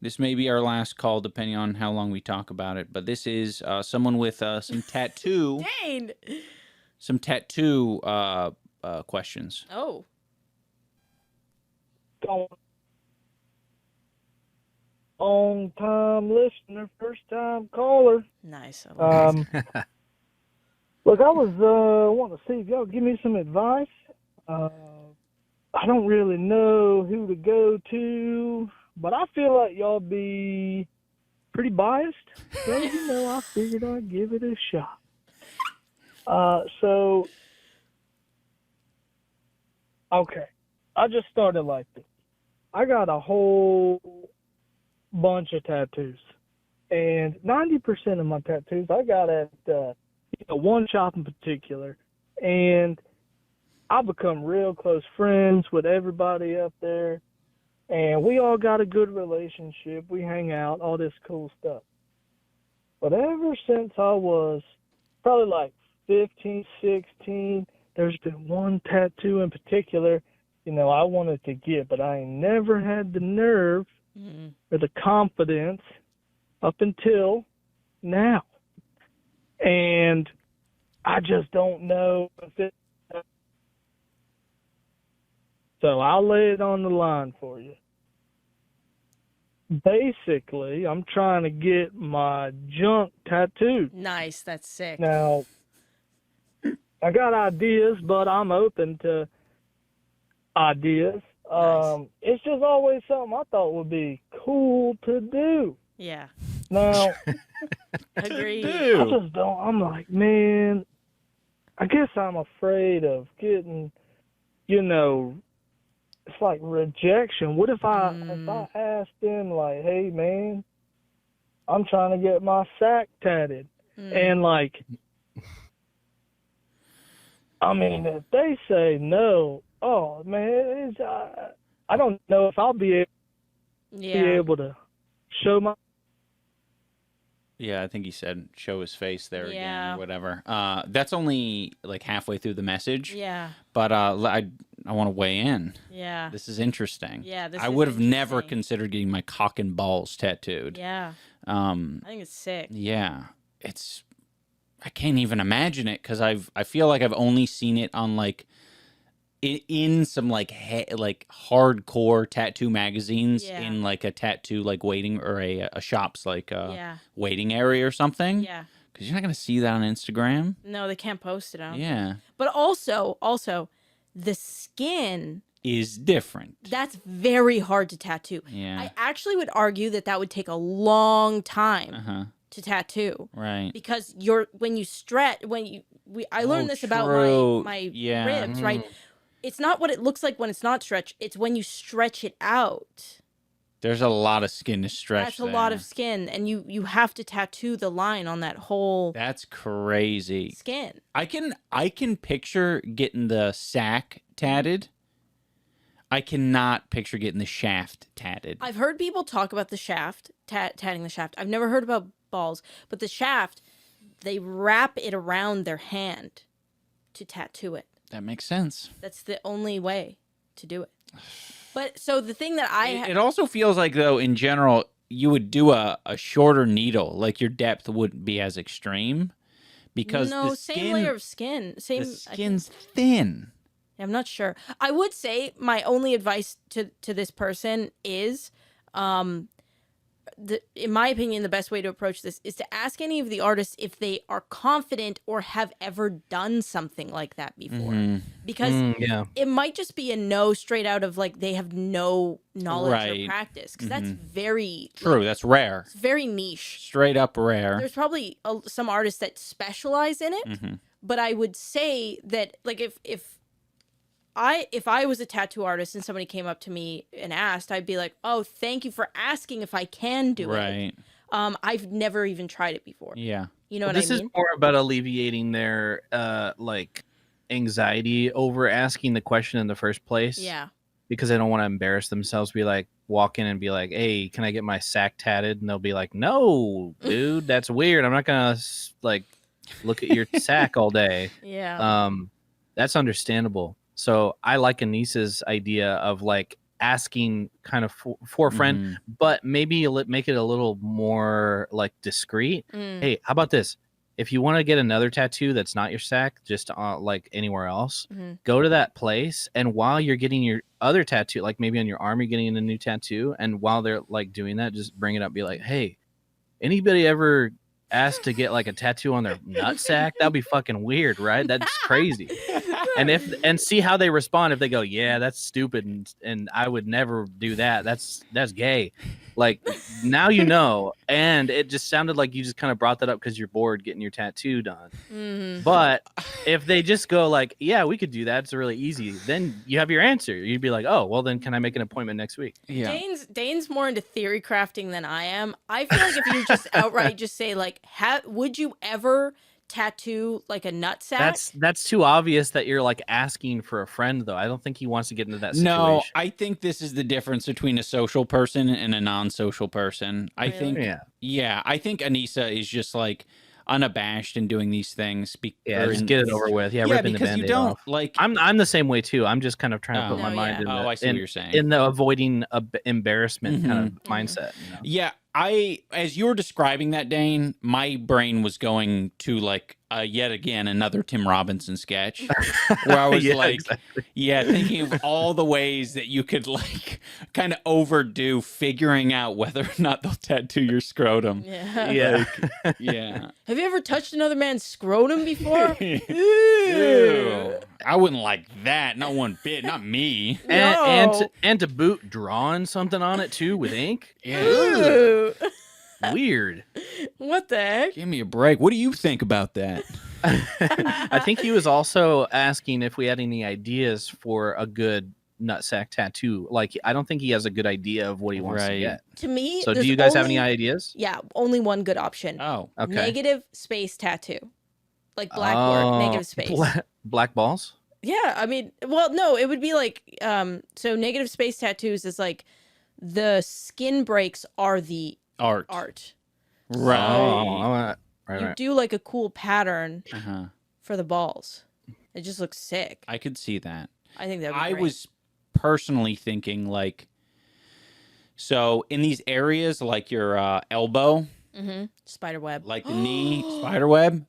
This may be our last call, depending on how long we talk about it. But this is someone with some tattoo. Dang. Some tattoo questions. Oh. On time listener, first time caller. Nice. Look, I was wanting to see if y'all give me some advice. I don't really know who to go to, but I feel like y'all be pretty biased. So, I figured I'd give it a shot. Okay. I just started like this. I got a whole bunch of tattoos. And 90% of my tattoos I got at one shop in particular, and I've become real close friends with everybody up there, and we all got a good relationship. We hang out, all this cool stuff. But ever since I was probably like 15, 16, there's been one tattoo in particular, I wanted to get, but I never had the nerve or the confidence up until now. And I just don't know if it. So I'll lay it on the line for you. Basically, I'm trying to get my junk tattooed. Nice. That's sick. Now, I got ideas, but I'm open to ideas. Nice. It's just always something I thought would be cool to do. Yeah. Now, Agreed. I just don't. I'm like, man, I guess I'm afraid of getting, it's like rejection. What if I asked them, like, hey, man, I'm trying to get my sack tatted, and like, I mean, if they say no, oh man, I don't know if I'll be able to show my. Yeah, I think he said show his face there again Yeah. or whatever. That's only like halfway through the message. Yeah. But I want to weigh in. Yeah. This is interesting. Yeah, this I is would have never interesting. considered getting my cock and balls tattooed. Yeah. I think it's sick. Yeah, I can't even imagine it because I feel like I've only seen it on like in some like hardcore tattoo magazines Yeah. in like a tattoo like waiting or a shop's like Yeah. waiting area or something. Yeah. Because you're not gonna see that on Instagram. No, they can't post it on. Yeah, But also, the skin, is different. that's very hard to tattoo. Yeah. I actually would argue that would take a long time to tattoo. Right. Because when you stretch, I learned this about true. my Yeah. ribs, right? It's not what it looks like when it's not stretched. It's when you stretch it out. There's a lot of skin to stretch. That's a lot of skin, and you have to tattoo the line on that whole That's crazy. skin. I can picture getting the sack tatted. I cannot picture getting the shaft tatted. I've heard people talk about the shaft, tatting the shaft. I've never heard about balls, but the shaft, they wrap it around their hand to tattoo it. That makes sense. That's the only way to do it. But so the thing that It also feels like though, in general, you would do a shorter needle, like your depth wouldn't be as extreme, because no the same skin, layer of skin, same. the skin's thin. I'm not sure. I would say my only advice to this person is, in my opinion, the best way to approach this is to ask any of the artists if they are confident or have ever done something like that before. Because it might just be a no straight out of like they have no knowledge Right. or practice. Because that's very True, that's rare. it's very niche. Straight up rare. There's probably some artists that specialize in it, but I would say that like if I was a tattoo artist and somebody came up to me and asked, I'd be like, "Oh, thank you for asking if I can do it." Right. I've never even tried it before. Yeah. You know But what this I is mean? more about alleviating their like anxiety over asking the question in the first place. Yeah. Because they don't want to embarrass themselves. Be like, walk in and be like, "Hey, can I get my sack tatted?" And they'll be like, "No, dude, that's weird. I'm not gonna like look at your sack all day." Yeah. That's understandable. So I like Anisa's idea of like asking kind of for a friend, but maybe make it a little more like discreet. Hey, how about this? If you want to get another tattoo that's not your sack, just like anywhere else, go to that place. And while you're getting your other tattoo, like maybe on your arm, you're getting a new tattoo. And while they're like doing that, just bring it up. Be like, "Hey, anybody ever asked to get like a tattoo on their nutsack? That'd be fucking weird, right? That's crazy." And see how they respond. If they go, "Yeah, that's stupid, and I would never do that. That's gay." Like now you know. And it just sounded like you just kind of brought that up because you're bored getting your tattoo done. But if they just go like, "Yeah, we could do that. It's really easy," then you have your answer. You'd be like, "Oh, well, then can I make an appointment next week?" Yeah. Dane's more into theory crafting than I am. I feel like if you just outright just say like, would you ever tattoo like a nut sack. That's too obvious that you're like asking for a friend, though. I don't think he wants to get into that situation. No, I think this is the difference between a social person and a non-social person. I Really? think, yeah, I think Anisa is just like unabashed in doing these things. Just get it over with. Yeah, ripping the because you Band-Aid don't off. like. I'm the same way too. I'm just kind of trying to put my No, mind yeah. in the, I see what you're saying. in the avoiding embarrassment kind of mindset. You know? Yeah, as you were describing that, Dane, my brain was going to like yet again another Tim Robinson sketch where I was thinking of all the ways that you could like kind of overdo figuring out whether or not they'll tattoo your scrotum. Yeah. Yeah. Have you ever touched another man's scrotum before? Ew. I wouldn't like that. Not one bit. Not me. And to boot, drawing something on it too with ink. Ew. Weird. What the heck? Give me a break. What do you think about that? I think he was also asking if we had any ideas for a good nutsack tattoo. Like, I don't think he has a good idea of what he wants to get. To me, So do there's you guys have only- any ideas? Yeah, only one good option. Oh. Okay. Negative space tattoo. Like black work, negative space. Black balls? Yeah, I mean, well, no, it would be like, so negative space tattoos is like the skin breaks are the art. Right. Oh, You right. do like a cool pattern Uh-huh. for the balls. It just looks sick. I could see that. I think that would be I great. was personally thinking like, so in these areas like your elbow, Spider web. like the knee, spider web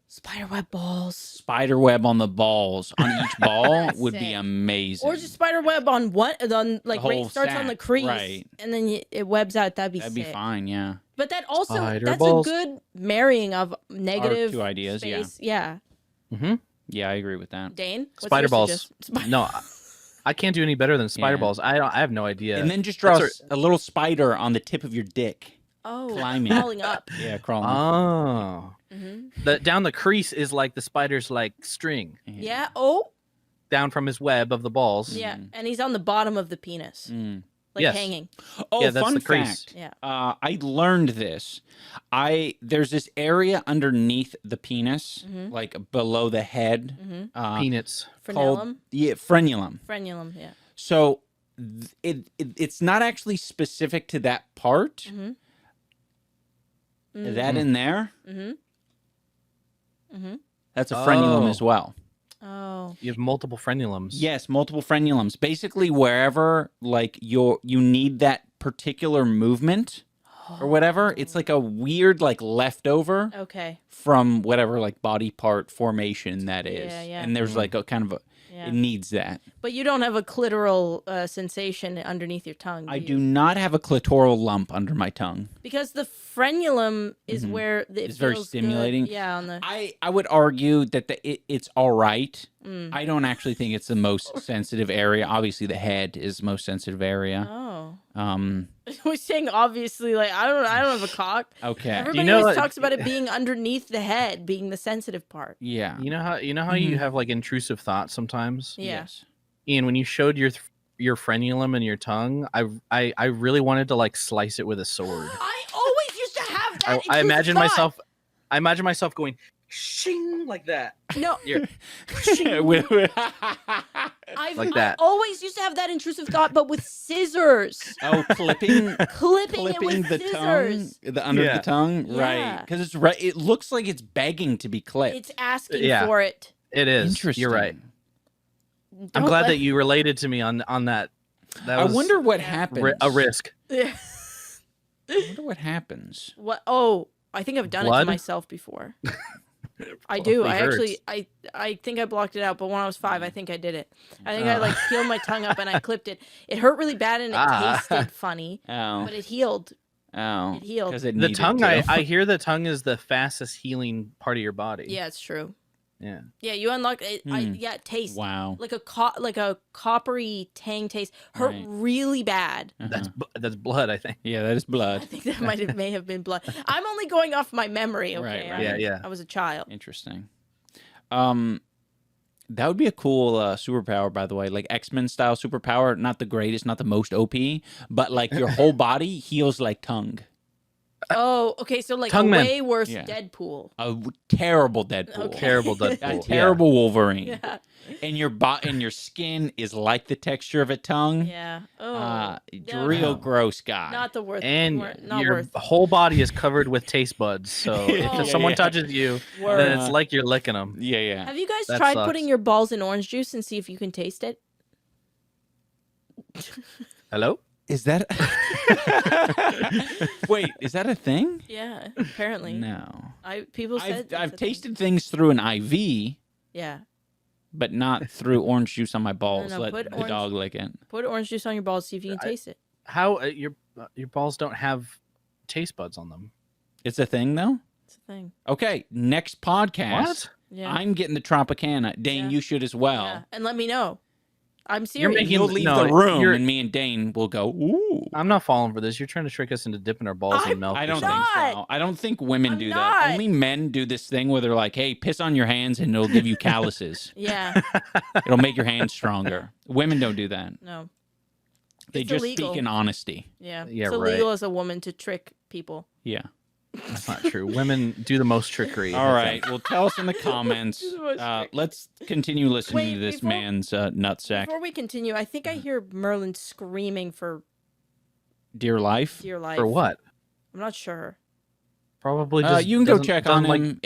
balls. on the balls on each ball would be Sick. amazing. Or just spider web on what? On like right whole starts on the sack, crease, right. and then it webs out. That'd be That'd sick. be fine, yeah. But that also Spider that's balls. a good marrying of negative two ideas, yeah. space. Yeah. Yeah, I agree with that. Dane, what's Spider your balls. suggestion? No, I can't do any better than spider Yeah. balls. I have no idea. And then just draw That's a little spider on the tip of your dick. Oh, Climbing. crawling up. Yeah, crawling. Oh. Mm-hmm. Down the crease is like the spider's like string Yeah. Oh, down from his web of the balls. yeah. And he's on the bottom of the penis, Mm. like Yes. hanging. Oh, Yeah, that's fun the crease. fact. Yeah. I learned this. There's this area underneath the penis, like below the head, Peanuts. called Frenulum. frenulum. Frenulum. Yeah. So it's not actually specific to that part. That in there, that's a frenulum Oh. as well. Oh. You have multiple frenulums. Yes, multiple frenulums. Basically, wherever like you need that particular movement or whatever, it's like a weird like leftover Okay. from whatever like body part formation that is. Yeah, yeah. And there's like a kind of Yeah. it needs that. But you don't have a clitoral sensation underneath your tongue. I you? do not have a clitoral lump under my tongue. Because the frenulum is where it It's very feels stimulating. Good. Yeah, on the I would argue that it's all right. Mm. I don't actually think it's the most sensitive area. Obviously, the head is the most sensitive area. Oh. Um. We're saying obviously, like I don't have a cock. Okay. Everybody know always what- talks about it being underneath the head, being the sensitive part. Yeah. You know how you have like intrusive thoughts sometimes? Yeah. Yes. Ian, when you showed your frenulum and your tongue, I really wanted to like slice it with a sword. I always used to have that. I intrusive imagine thought. myself going shing like that. No, Here. I that. always used to have that intrusive thought, but with scissors, Oh, clipping it clipping with with the scissors. tongue, the under Yeah. the tongue, right? Yeah. Because it's right. It looks like it's begging to be clipped. It's asking Yeah. for it. It is. Interesting. You're right. I'm Don't glad let- that you related to me on that. That I was wonder what happens. a risk. Yeah. I wonder what happens. What? Oh, I think I've done it Blood? to myself before. I do. Probably I actually, hurts. I think I blocked it out, but when I was 5, I think I did it. I think I like peeled my tongue up and I clipped it. It hurt really bad and it tasted funny, Oh. but it healed. Oh. It healed. 'Cause it The needed tongue, to. I hear the tongue is the fastest healing part of your body. Yeah, it's true. Yeah. Yeah, you unlock it. Yeah, it tastes Wow. like a coppery tang taste. Hurt Right. really bad. That's blood, I think. Yeah, that is I blood. think that may have been blood. I'm only going off my memory. Okay. Right. Yeah, yeah. I was a child. Interesting. That would be a cool superpower, by the way, like X-Men style superpower. Not the greatest, not the most OP, but like your whole body heals like tongue. Oh, okay. So like Tongue a man. way worse Yeah. Deadpool. A terrible Deadpool. Okay. Terrible A Deadpool. terrible Wolverine. Yeah. And your skin is like the texture of a tongue. Yeah. Oh. No, Real no. gross guy. Not the worth. And not your worth. whole body is covered with taste buds. So Yeah, if someone yeah. touches you, Word. then it's like you're licking them. Yeah. Have you guys That tried sucks. putting your balls in orange juice and see if you can taste it? Hello? Is that? Wait, is that a thing? Yeah, apparently. No. People said that's I've a thing. tasted things through an IV, Yeah. but not through orange juice on my balls. no, Let put the orange- dog lick it. Put orange juice on your balls, see if you can taste it. How your balls don't have taste buds on them? It's a thing, though. It's a thing. Okay, next podcast. What? Yeah. I'm getting the Tropicana. Dane, Yeah. you should as well. Yeah. And let me know. I'm You're serious. making- You'll leave no, the room, you're- and me and Dane will go. Ooh. I'm not falling for this. You're trying to trick us into dipping our balls in milk. I or don't something. think not. so. I don't think women I'm do not. that. Only men do this thing where they're like, "Hey, piss on your hands, and it'll give you calluses. Yeah. It'll make your hands stronger." Women don't do that. No. They It's just illegal. speak in honesty. Yeah. Yeah, It's illegal as a woman to trick people. Yeah. That's not true. Women do the most trickery. All I right. think. Well, tell us in the comments. Do the most Let's continue listening Wait, to this before- man's nutsack. Before we continue, I think I hear Merlin screaming for Dear life. dear life. For what? I'm not sure. Probably just You can go doesn't- check on doesn't him. like-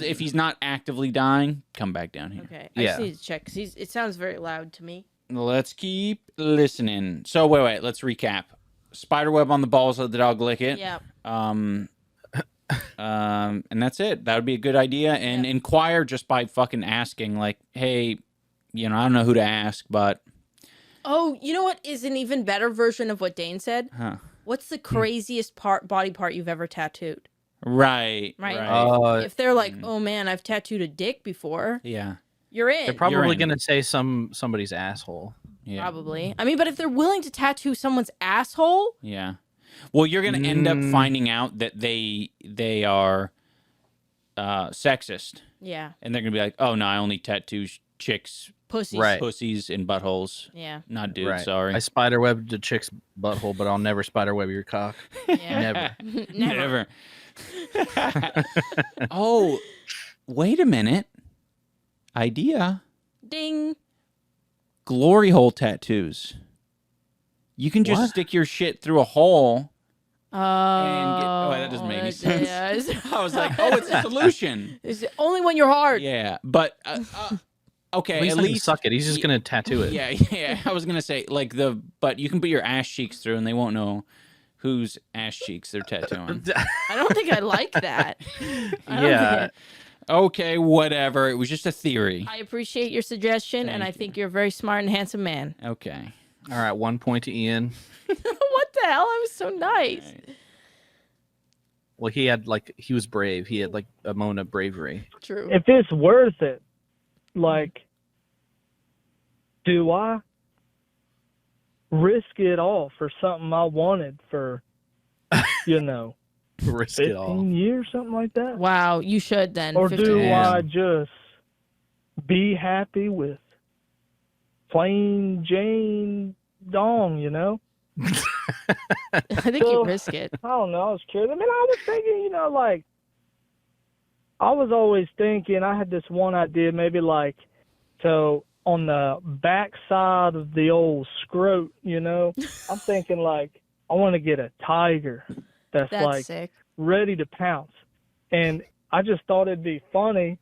If he's not actively dying, come back down here. Okay. I Yeah. just need to check because it sounds very loud to me. Let's keep listening. So wait. Let's recap. Spiderweb on the balls, let the dog lick it. Yeah. And that's it. That would be a good idea. And inquire just by fucking asking, like, hey, I don't know who to ask, but Oh, you know what is an even better version of what Dane said? huh. What's the craziest body part you've ever tattooed? Right. Right. If they're like, oh man, I've tattooed a dick before, Yeah. you're in. They're probably in. gonna say somebody's asshole. Yeah. Probably. I mean, but if they're willing to tattoo someone's asshole, Yeah. Well, you're gonna end up finding out that they are sexist, yeah, and they're gonna be like, "Oh no, I only tattoo chicks, pussies. Right. pussies, and buttholes, Yeah. not dudes." Right. Sorry, I spiderwebbed a chick's butthole, but I'll never spiderweb your cock. Yeah. Never. Never. Oh, wait a minute. Idea: Ding. glory hole tattoos. You can just What? stick your shit through a hole. Oh, that doesn't make any sense. Yeah. I was like, "Oh, it's a solution." It's only when you're hard. Yeah, but okay, Well, he's at not gonna least suck it. He's just gonna tattoo it. Yeah. I was gonna say but you can put your ass cheeks through, and they won't know whose ass cheeks they're tattooing. I don't think I like that. I don't Yeah. think Okay, whatever. It was just a theory. I appreciate your suggestion, and I Thank you. think you're a very smart and handsome man. Okay. All right, 1 point to Ian. What the hell? I was so nice. Well, he was brave. He had like a moment of bravery. True. If it's worth it, like, do I risk it all for something I wanted for, Risk it all. 15 years, something like that? Wow, you should then. Or 15 do years. I just be happy with plain Jane dong, I think you So- risk it. I don't know. I was curious. I mean, I was thinking, like, I was always thinking, I had this one idea, maybe like, so on the back side of the old scrote, I'm thinking like, I want to get a tiger that's That's like sick. ready to pounce. And I just thought it'd be funny.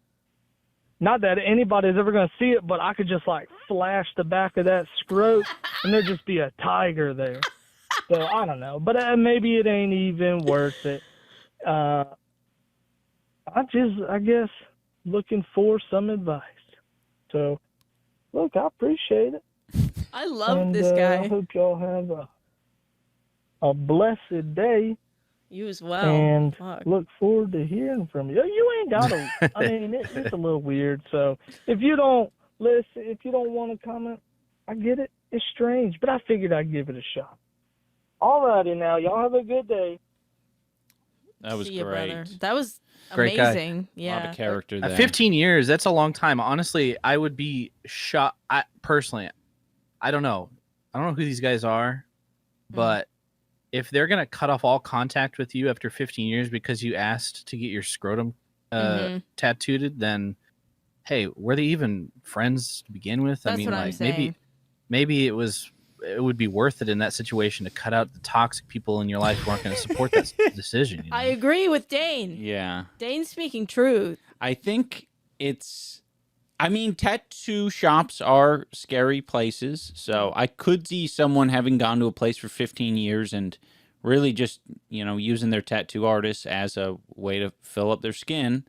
Not that anybody's ever going to see it, but I could just like flash the back of that scrote and there'd just be a tiger there. So I don't know, but maybe it ain't even worth it. I guess, looking for some advice. So, look, I appreciate it. I love And, this I guy. hope y'all have a blessed day, You as well. and Fuck. look forward to hearing from you. You ain't got to. I mean, it's a little weird. So if you don't listen, if you don't want to comment, I get it. It's strange, but I figured I'd give it a shot. All righty now, y'all have a good day. That was See ya, great. brother. That was Great guy. amazing. A lot Yeah. of character there. 15 years, that's a long time. Honestly, I would be shocked. Personally, I don't know. I don't know who these guys are, but if they're gonna cut off all contact with you after 15 years because you asked to get your scrotum tattooed, then hey, were they even friends to begin with? That's I mean, what I'm like saying. maybe it would be worth it in that situation to cut out the toxic people in your life who aren't going to support that decision. You know? I agree with Dane. Yeah. Dane's speaking truth. I think I mean, tattoo shops are scary places. So I could see someone having gone to a place for 15 years and really just, using their tattoo artist as a way to fill up their skin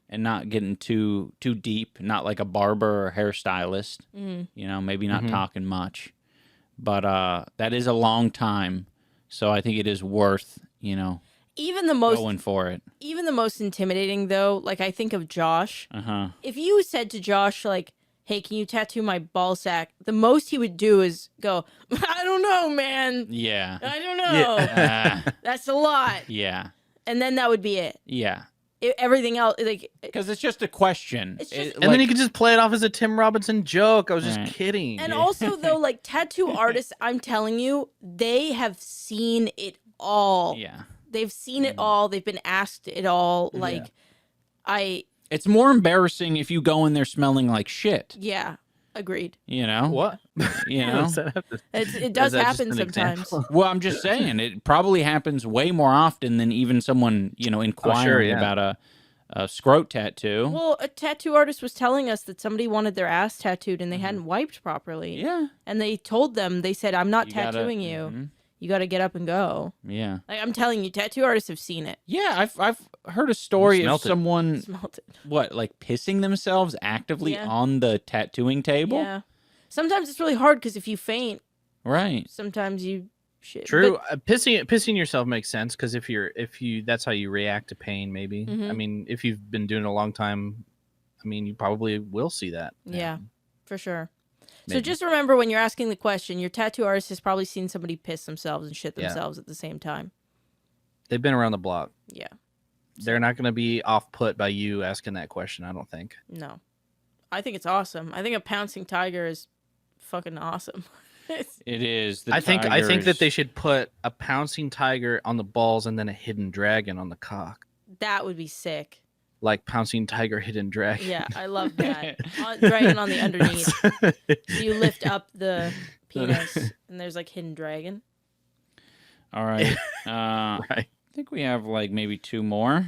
and not getting too deep, not like a barber or hairstylist, maybe not talking much. But that is a long time. So I think it is worth, Even the most going for it. Even the most intimidating though, like I think of Josh. Uh-huh. If you said to Josh like, "Hey, can you tattoo my ball sack?" The most he would do is go, "I don't know, man. Yeah. I don't know. That's a lot." Yeah. And then that would be it. Yeah. Everything else, like, Because it's just a question. It's just- And then you could just play it off as a Tim Robinson joke. I was just Right. kidding. and also though, like tattoo artists, I'm telling you, they have seen it all. Yeah. They've seen it all. They've been asked it all. Like, It's more embarrassing if you go in there smelling like shit. yeah, agreed. What? You know? Does that have to- It does Is that just happen an sometimes. example? Well, I'm just saying it probably happens way more often than even someone, inquiring yeah. about a scrot tattoo. Well, a tattoo artist was telling us that somebody wanted their ass tattooed and they hadn't wiped properly. Yeah. And they told them, they said, "I'm not You gotta- tattooing you. You got to get up and go." Yeah. Like, I'm telling you, tattoo artists have seen it. Yeah, I've heard a story of Smelt it. someone Smelt it. like pissing themselves actively Yeah. on the tattooing table. Yeah. Sometimes it's really hard because if you faint, Right. sometimes you shit. True. But- Pissing yourself makes sense because if you that's how you react to pain. Maybe. Mhm. I mean, if you've been doing it a long time, I mean, you probably will see that. yeah, for sure. So Maybe. just remember when you're asking the question, your tattoo artist has probably seen somebody piss themselves and shit Yeah. themselves at the same time. They've been around the block. Yeah. They're not going to be off put by you asking that question. I don't think. No. I think it's awesome. I think a pouncing tiger is fucking awesome. It is. The I think tigers- that they should put a pouncing tiger on the balls and then a hidden dragon on the cock, That would be sick. like pouncing tiger, hidden dragon. Yeah, I love that. Dragon on the underneath. So you lift up the penis and there's like hidden dragon. All right. Right. I think we have like maybe two more.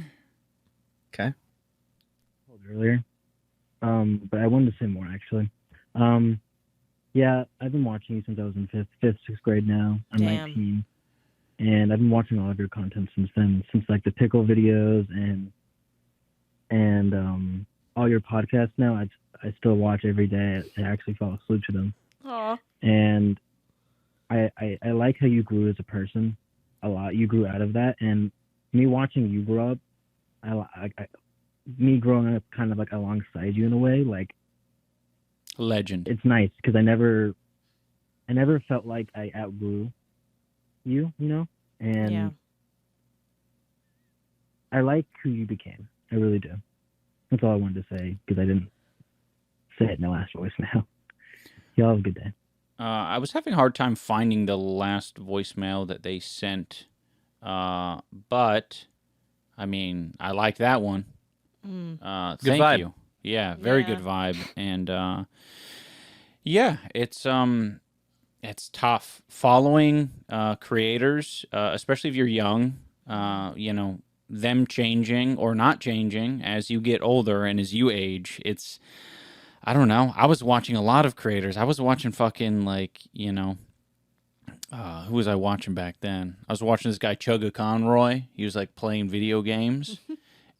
Okay. Earlier. But I wanted to say more actually. Yeah, I've been watching you since I was in fifth, sixth grade now. I'm Damn. 19. And I've been watching all of your content since then, since like the pickle videos and all your podcasts now. I still watch every day. I actually fall asleep to them. Aw. And I like how you grew as a person a lot. You grew out of that, and me watching you grow up, me growing up kind of like alongside you in a way, like Legend. it's nice because I never felt like I outgrew you, and Yeah. I like who you became. I really do. That's all I wanted to say because I didn't say it in the last voicemail. Y'all have a good day. I was having a hard time finding the last voicemail that they sent, but I mean, I like that one. Mm. Good Thank vibe. you. Yeah, very Yeah. good vibe, and yeah, it's tough following creators, especially if you're young. Them changing or not changing as you get older and as you age. I don't know. I was watching a lot of creators. I was watching fucking who was I watching back then? I was watching this guy Chugga Conroy. He was like playing video games,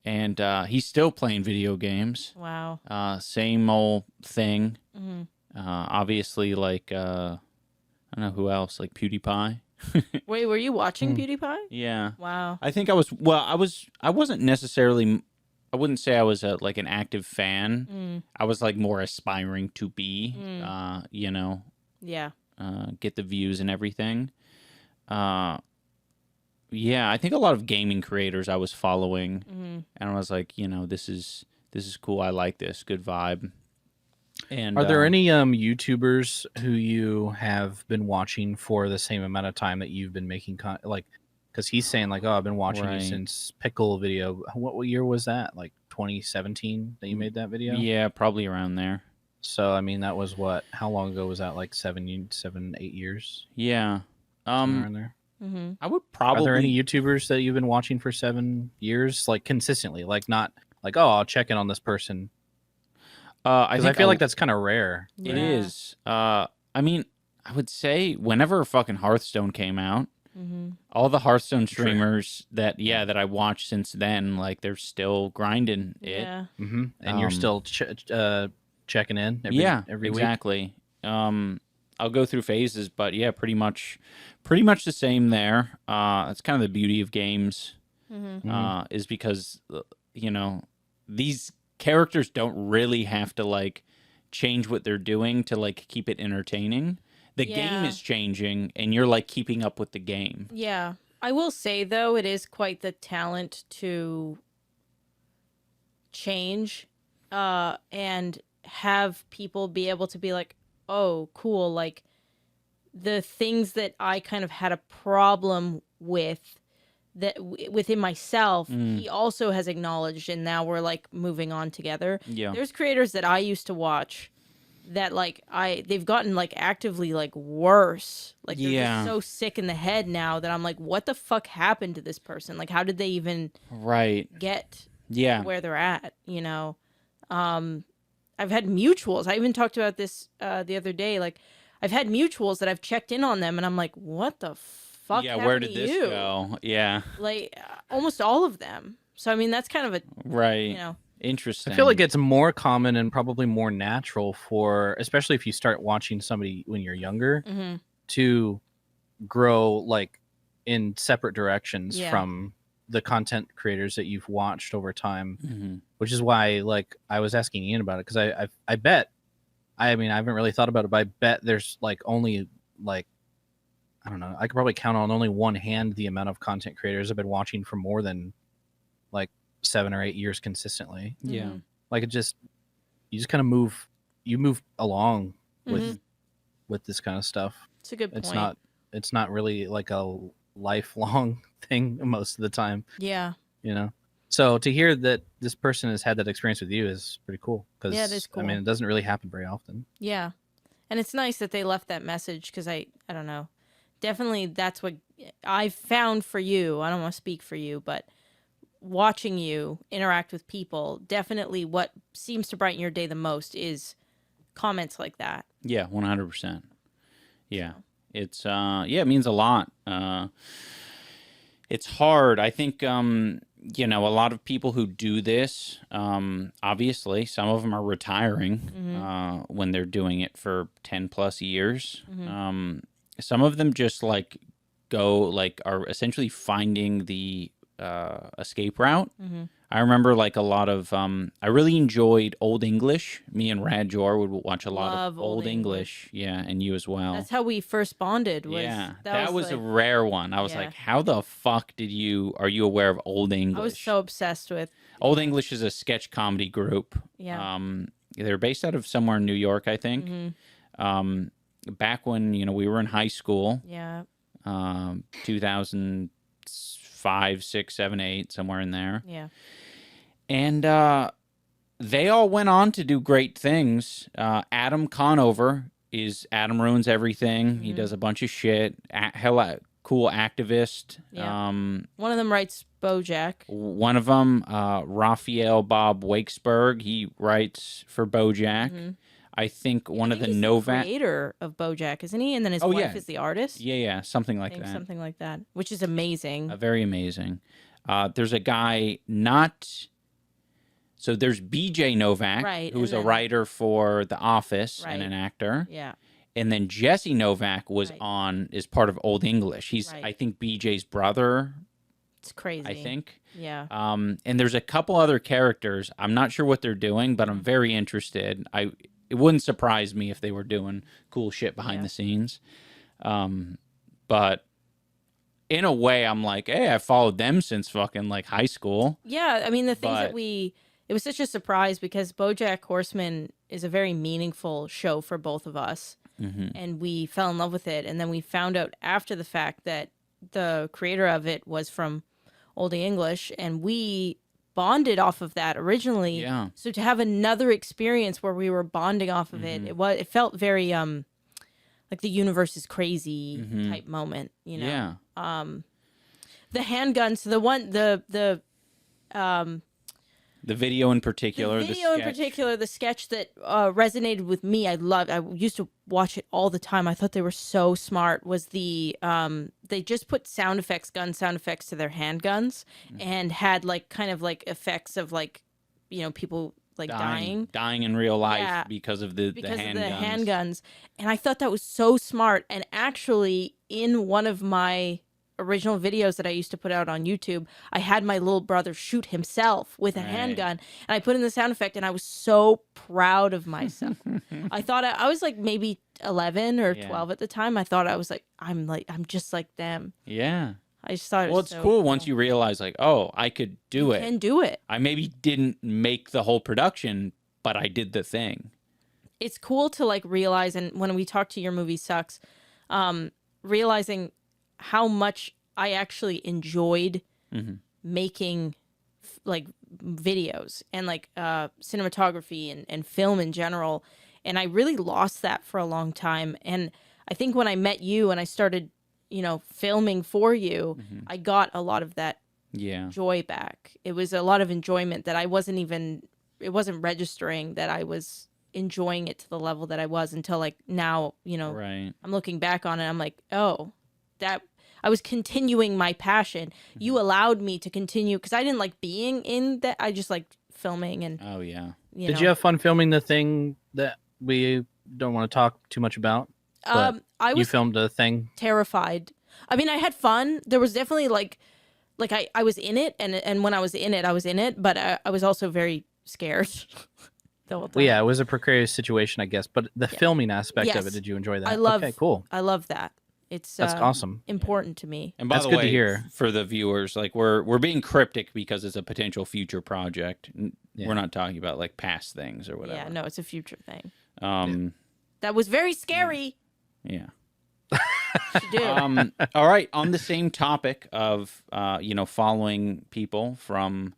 and he's still playing video games. Wow. Same old thing. Mm-hmm. Obviously, like I don't know who else, like PewDiePie. Wait, were you watching PewDiePie? Yeah. Wow. I think I was. Well, I wasn't necessarily. I wouldn't say I was like an active fan. Mm. I was like more aspiring to be. Yeah. Get the views and everything. Yeah, I think a lot of gaming creators I was following, Mm-hmm. and I was like, this is cool. I like this. Good vibe. And Are there any YouTubers who you have been watching for the same amount of time that you've been making like? Because he's saying like, oh, I've been watching you since Pickle video. What year was that? Like 2017 that you made that video? Yeah, probably around there. So I mean, that was what? How long ago was that? Like 7, 8 years? Yeah. Somewhere in there. Mm-hmm. I would probably. Are there any YouTubers that you've been watching for 7 years, like consistently, like not like, oh, I'll check in on this person? I feel like that's kind of rare. It is. I mean, I would say whenever fucking Hearthstone came out, all the Hearthstone streamers that I watched since then, like they're still grinding it. Yeah. And you're still checking in every week? Exactly. I'll go through phases, but yeah, pretty much the same there. That's kind of the beauty of games, is because these characters don't really have to like change what they're doing to like keep it entertaining. The game is changing, and you're like keeping up with the game. Yeah. I will say though, it is quite the talent to change, and have people be able to be like, oh, cool, like the things that I kind of had a problem with that within myself, he also has acknowledged, and now we're like moving on together. Yeah. There's creators that I used to watch that like they've gotten like actively like worse. Like they're just so sick in the head now that I'm like, what the fuck happened to this person? Like, how did they even get where they're at? I've had mutuals. I even talked about this the other day. Like, I've had mutuals that I've checked in on them, and I'm like, what the fuck? Yeah, where did this go? Yeah, like almost all of them. So I mean, that's kind of a interesting. I feel like it's more common and probably more natural for, especially if you start watching somebody when you're younger, to grow like in separate directions from the content creators that you've watched over time, which is why like I was asking Ian about it, because I bet, I mean, I haven't really thought about it, but I bet there's like only like, I don't know, I could probably count on only one hand the amount of content creators I've been watching for more than like 7 or 8 years consistently. Yeah. Like you just kind of move along with this kind of stuff. It's a good point. It's not really like a lifelong thing most of the time. Yeah. So to hear that this person has had that experience with you is pretty cool. Because it is cool. I mean, it doesn't really happen very often. Yeah. And it's nice that they left that message, because I don't know. Definitely that's what I found for you. I don't want to speak for you, but watching you interact with people, definitely what seems to brighten your day the most is comments like that. Yeah, 100%. Yeah. It's it means a lot. It's hard. I think a lot of people who do this, obviously some of them are retiring when they're doing it for 10 plus years. Some of them just like are essentially finding the escape route. I remember like a lot of I really enjoyed Old English. Me and RADJOR would watch a lot of Old English. Yeah, and you as well. That's how we first bonded. That was like, a rare one. I was like, how the fuck are you aware of Old English? I was so obsessed with Old English is a sketch comedy group. Yeah. They're based out of somewhere in New York, I think. Back when we were in high school. Yeah. 2005, 6, 7, 8, somewhere in there. Yeah. And they all went on to do great things. Adam Conover is Adam Ruins Everything. He does a bunch of shit. Cool activist. Yeah. One of them writes BoJack. One of them, Raphael Bob Wakesberg, he writes for BoJack. I think one of the Novak creator of BoJack, isn't he? And then his wife is the artist. Yeah, something like that. Something like that, which is amazing. Very amazing. There's a guy So there's BJ Novak, who's a writer for The Office and an actor. Yeah. And then Jesse Novak is part of Old English. He's I think BJ's brother. It's crazy. I think. Yeah. And there's a couple other characters. I'm not sure what they're doing, but I'm very interested. It wouldn't surprise me if they were doing cool shit behind the scenes. But in a way, I'm like, hey, I followed them since fucking like high school. Yeah, I mean the things that it was such a surprise because BoJack Horseman is a very meaningful show for both of us. And we fell in love with it. And then we found out after the fact that the creator of it was from Oldie English, and we bonded off of that originally. Yeah. So to have another experience where we were bonding off of it felt very like the universe is crazy type moment, you know. Yeah. The handguns, The video in particular, the video in particular, the sketch that resonated with me, I used to watch it all the time. I thought they were so smart. Was the they just put gun sound effects to their handguns and had like kind of like effects of like, you know, people like dying in real life because of the handguns. And I thought that was so smart. And actually, in one of my original videos that I used to put out on YouTube, I had my little brother shoot himself with a handgun, and I put in the sound effect, and I was so proud of myself. I thought I was like maybe 11 or 12 at the time. I thought I was like, I'm just like them. Yeah. I just thought it's so cool once you realize like, oh, I could do it. You can do it. I maybe didn't make the whole production, but I did the thing. It's cool to like realize, and when we talk to Your Movie Sucks, realizing how much I actually enjoyed making like videos and like cinematography and film in general. And I really lost that for a long time. And I think when I met you and I started, you know, filming for you, I got a lot of that joy back. It was a lot of enjoyment that it wasn't registering that I was enjoying it to the level that I was until like now, you know, I'm looking back on it. I'm like, oh, that I was continuing my passion. You allowed me to continue because I didn't like being in that. I just liked filming and. Oh yeah. Did you have fun filming the thing that we don't want to talk too much about? You filmed a thing. Terrified. I mean, I had fun. There was definitely like I was in it, and when I was in it, but I was also very scared. The whole time. Well, yeah, it was a precarious situation, I guess. But the filming aspect of it, did you enjoy that? Okay, cool. I love that. That's awesome. Important to me. And by the way, to hear. For the viewers, like we're being cryptic because it's a potential future project. We're not talking about like past things or whatever. Yeah, no, it's a future thing. That was very scary. Yeah. Do. All right. On the same topic of following people from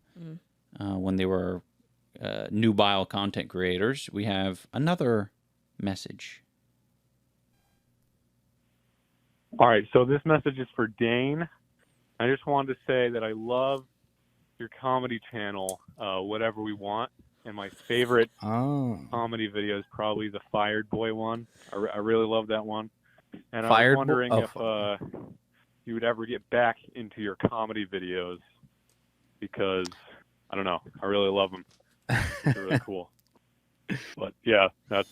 when they were nubile content creators, we have another message. All right, so this message is for Dane. I just wanted to say that I love your comedy channel, Whatever We Want, and my favorite comedy video is probably the Fired Boy one. I really love that one. And I was wondering if you would ever get back into your comedy videos because, I don't know, I really love them. They're really cool. But yeah, that's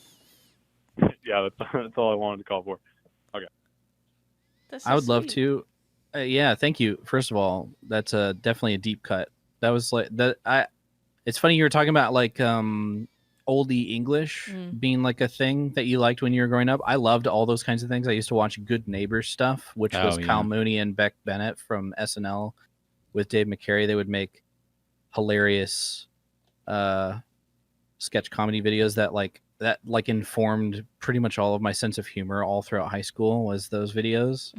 all I wanted to call for. Okay. So I would love to. Yeah, thank you. First of all, that's definitely a deep cut. That was like that. It's funny you were talking about like oldie English being like a thing that you liked when you were growing up. I loved all those kinds of things. I used to watch Good Neighbors stuff, which was Kyle Mooney and Beck Bennett from SNL with Dave McCary. They would make hilarious sketch comedy videos that informed pretty much all of my sense of humor all throughout high school was those videos.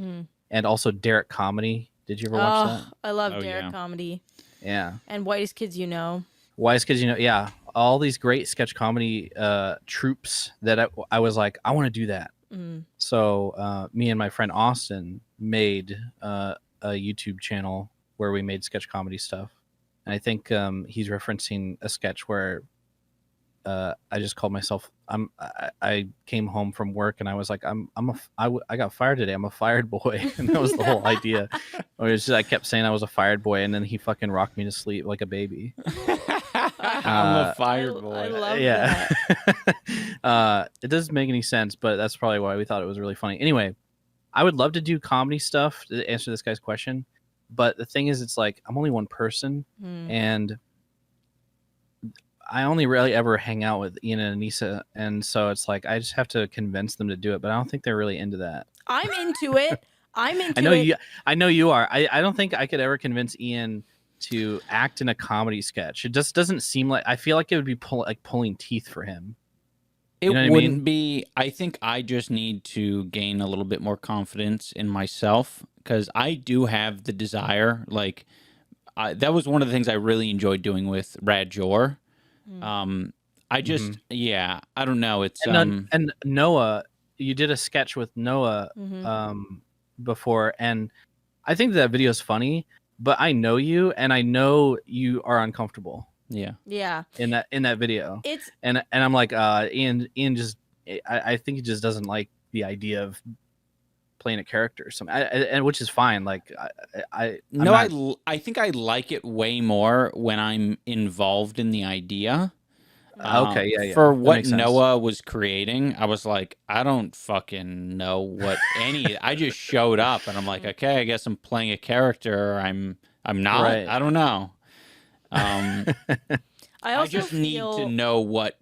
And also Derek Comedy. Did you ever watch that? I love Derek Comedy. Yeah. And Whitest Kids You Know. Whitest Kids You Know. Yeah. All these great sketch comedy troupes that I was like, I want to do that. So me and my friend Austin made a YouTube channel where we made sketch comedy stuff. And I think he's referencing a sketch where I just called myself. I came home from work and I was like, I got fired today. I'm a fired boy, and that was the whole idea. I kept saying I was a fired boy, and then he fucking rocked me to sleep like a baby. I'm a fired boy. I love that. It doesn't make any sense, but that's probably why we thought it was really funny. Anyway, I would love to do comedy stuff to answer this guy's question, but the thing is, it's like I'm only one person, and I only really ever hang out with Ian and Anisa, and so it's like I just have to convince them to do it, but I don't think they're really into that. I'm into it. I know you are. I don't think I could ever convince Ian to act in a comedy sketch. It just doesn't seem like. I feel like it would be pulling teeth for him. It You know what I wouldn't mean? be. I think I just need to gain a little bit more confidence in myself because I do have the desire. Like, that was one of the things I really enjoyed doing with RADJOR. I just, yeah, I don't know. It's And Noah, you did a sketch with Noah before, and I think that video is funny. But I know you, and I know you are uncomfortable. yeah. In that video, It's and I'm like, Ian just, I think he just doesn't like the idea of playing a character or something, and which is fine. Like, I'm No, not- I think I like it way more when I'm involved in the idea. Okay, yeah. For That what makes sense. Noah was creating, I was like, I don't fucking know what any. I just showed up, and I'm like, okay, I guess I'm playing a character. I'm not. Right. I don't know. I I also just need to know what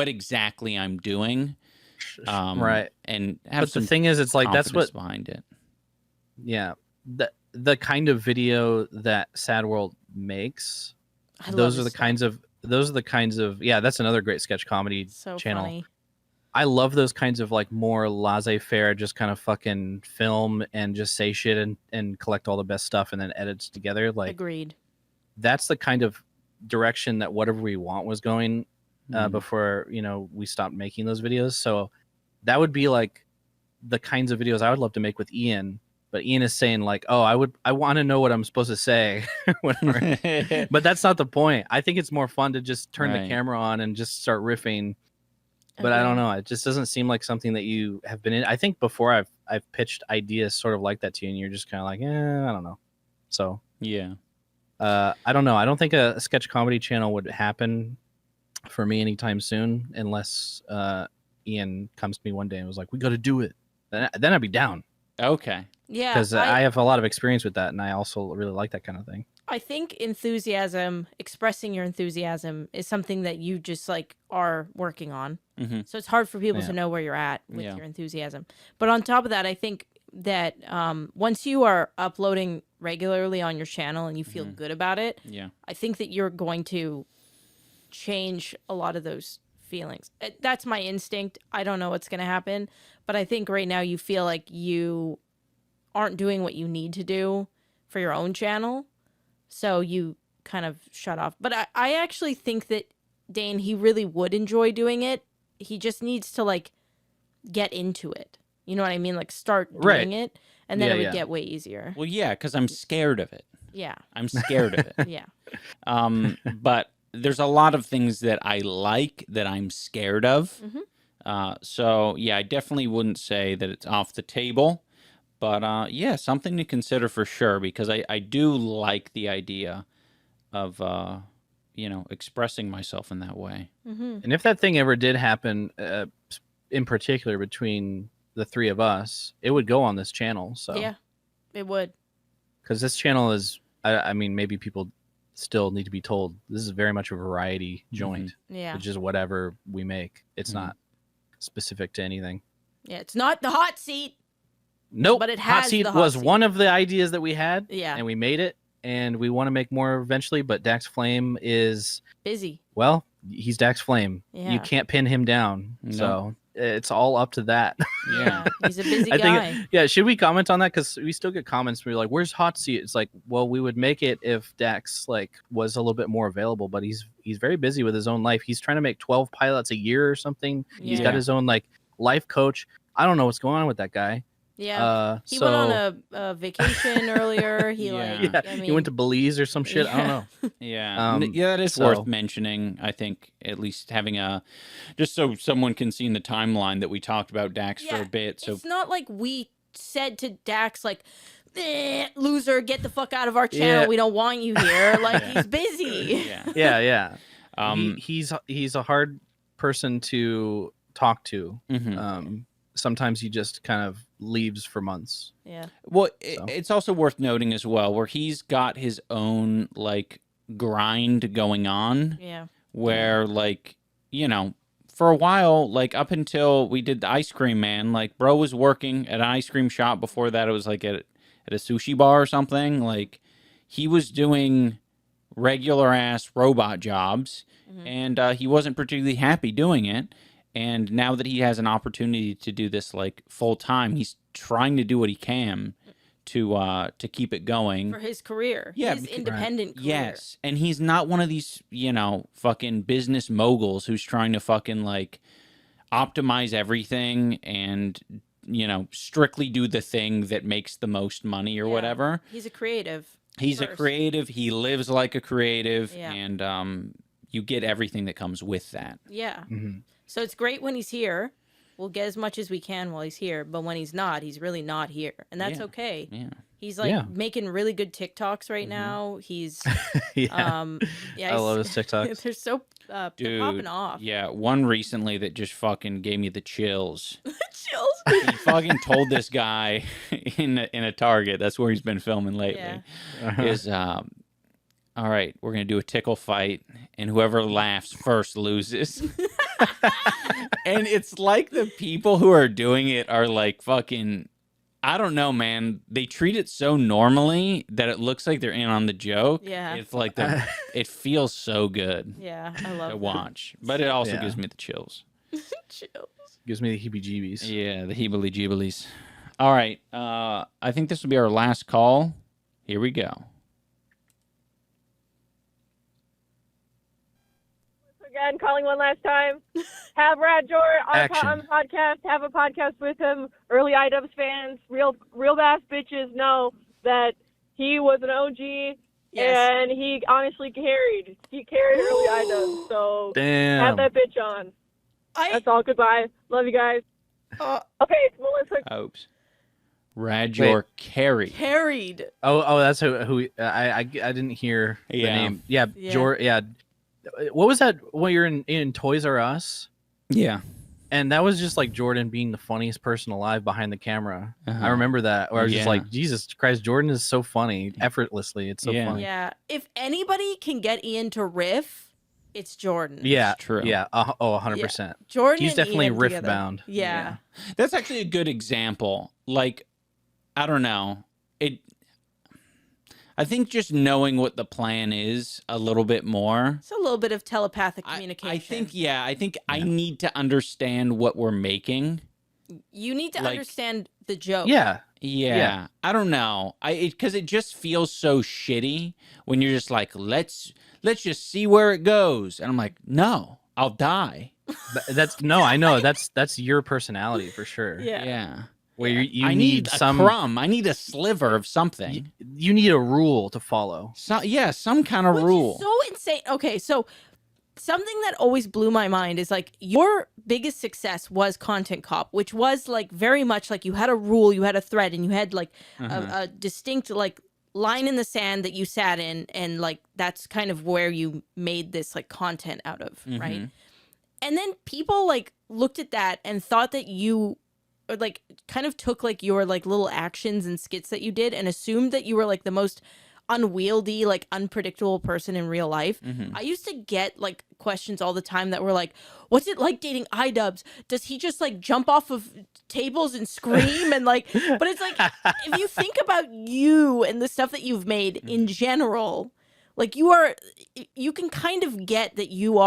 exactly I'm doing. Right. And have But some the thing is, it's like that's confidence what behind it. Yeah, the kind of video that Sad World makes. I love Those his are the stuff. kinds of yeah. That's another great sketch comedy So channel. funny. I love those kinds of like more laissez-faire, just kind of fucking film and just say shit and collect all the best stuff and then edits together. Like, Agreed. that's the kind of direction that Whatever We Want was going before we stopped making those videos. So that would be like the kinds of videos I would love to make with Ian. But Ian is saying like, oh, I want to know what I'm supposed to say. Whatever. But that's not the point. I think it's more fun to just turn the Right. camera on and just start riffing. But I don't know. It just doesn't seem like something that you have been in. I think before I've pitched ideas sort of like that to you, and you're just kind of like, I don't know. So Yeah. I don't know. I don't think a sketch comedy channel would happen for me anytime soon unless Ian comes to me one day and was like, we got to do it. Then I'd be down. Okay. Yeah. Because I have a lot of experience with that, and I also really like that kind of thing. I think enthusiasm, expressing your enthusiasm, is something that you just like are working on. Mm-hmm. So it's hard for people Yeah. to know where you're at with Yeah. your enthusiasm. But on top of that, I think that once you are uploading regularly on your channel and you feel good about it, Yeah. I think that you're going to change a lot of those feelings. That's my instinct. I don't know what's going to happen, but I think right now you feel like you aren't doing what you need to do for your own channel. So you kind of shut off. But I actually think that Dane, he really would enjoy doing it. He just needs to like get into it. You know what I mean? Like start doing it, and then Yeah, it would yeah. get way easier. Well, yeah, because I'm scared of it. Yeah. I'm scared of it. Yeah. But there's a lot of things that I like that I'm scared of. So yeah, I definitely wouldn't say that it's off the table. But yeah, something to consider for sure, because I do like the idea of expressing myself in that way. And if that thing ever did happen, in particular between the three of us, it would go on this channel. So Yeah. It would. because this channel is, I mean, maybe people still need to be told this is very much a variety joint, Yeah. which is whatever we make. It's Mhm. not specific to anything. Yeah. It's not the hot seat. Nope. But it Hot has seat the hot was seat. one of the ideas that we had, Yeah. and we made it, and we want to make more eventually. But DAX FLAME is, Busy. well, he's DAX FLAME. Yeah. You can't pin him down, No. so it's all up to that. Yeah. He's a busy I guy. think, yeah. Should we comment on that? Because we still get comments where you're like, "Where's hot seat?" It's like, well, we would make it if Dax like was a little bit more available, but he's very busy with his own life. He's trying to make 12 pilots a year or something. He's got Yeah. his own like life coach. I don't know what's going on with that guy. Yeah. He so, went on a vacation earlier. He Yeah. like, yeah, I mean, he went to Belize or some shit. I don't know. Yeah, yeah, that is so- worth mentioning. I think at least having just so someone can see in the timeline that we talked about Dax for Yeah, a bit. So it's not like we said to Dax like, loser, get the fuck out of our channel. Yeah. We don't want you here. Like he's busy. yeah, Yeah. He's a hard person to talk to. mhm. Sometimes he just kind of leaves for months. Yeah. Well, So. it's also worth noting as well where he's got his own like grind going on. Yeah. Where like for a while, like up until we did the ice cream man, like bro was working at an ice cream shop. Before that, it was like at a sushi bar or something. Like he was doing regular ass robot jobs, and he wasn't particularly happy doing it. And now that he has an opportunity to do this like full time, he's trying to do what he can to keep it going for his career. Yeah, his because- independent career. Yes, and he's not one of these, fucking business moguls who's trying to fucking like optimize everything and strictly do the thing that makes the most money or Yeah. whatever. He's a creative. He's a first. creative. He lives like a creative, Yeah. and you get everything that comes with that. Yeah. Mhm. So it's great when he's here. We'll get as much as we can while he's here, but when he's not, he's really not here, and that's Yeah. okay. Yeah. He's like Yeah. making really good TikToks right Mhm. now. He's Yeah. yeah, I he's- love his TikToks. They're so they're Dude, popping off. Yeah, one recently that just fucking gave me the chills. Chills. He fucking told this guy in a Target, that's where he's been filming lately, Yeah. Uh-huh. is all right, we're gonna do a tickle fight, and whoever laughs first loses. And it's like the people who are doing it are like fucking, I don't know, man. They treat it so normally that it looks like they're in on the joke. Yeah. It's like it feels so good Yeah, I love to that. watch, but it also Yeah. gives me the chills. Chills. Gives me the heebie-jeebies. Yeah, the heebly jeeblies. All right, I think this will be our last call. Here we go. Again, calling one last time. Have RADJOR Action. on the podcast. Have a podcast with him. Early iDubbbz fans, real bass bitches know that he was an OG Yes. and he honestly carried. He carried early iDubbbz. So have Damn. that bitch on. That's all. Goodbye. Love you guys. Okay, it's Melissa. Oops. RADJOR carry. Carried. Oh, that's who I didn't hear the Yeah. name. Yeah, Yeah. Yeah. What was that when you're in Toys R Us? Yeah. And that was just like Jordan being the funniest person alive behind the camera. Uh-huh. I remember that. Where I was just Yeah. like, Jesus Christ, Jordan is so funny, effortlessly. It's so Yeah. funny. Yeah. If anybody can get Ian to riff, it's Jordan. Yeah, It's true. Yeah. 100%. Jordan. He's and definitely Ian riff together. bound. Yeah. That's actually a good example. Like, I don't know. I think just knowing what the plan is a little bit more. It's a little bit of telepathic I communication. think I need to understand what we're making. you need to like- understand the joke. Yeah. Yeah. I don't know. Because it just feels so shitty when you're just like, let's just see where it goes. And I'm like, no, I'll die. That's no, I know. That's your personality for sure. Yeah. Yeah. Where you I need a some crumb. I need a sliver of something. you need a rule to follow. Some kind of Which rule. is so insane. Okay, so something that always blew my mind is like your biggest success was Content Cop, which was like very much like you had a rule, you had a thread, and you had like a distinct like line in the sand that you sat in, and like that's kind of where you made this like content out of, right? And then people like looked at that and thought that you or like kind of took like your like little actions and skits that you did and assumed that you were like the most unwieldy, like unpredictable person in real life. I used to get like questions all the time that were like, what's it like dating iDubbbz? Does he just like jump off of tables and scream? And like, but it's like, if you think about you and the stuff that you've made in general, like you can kind of get that you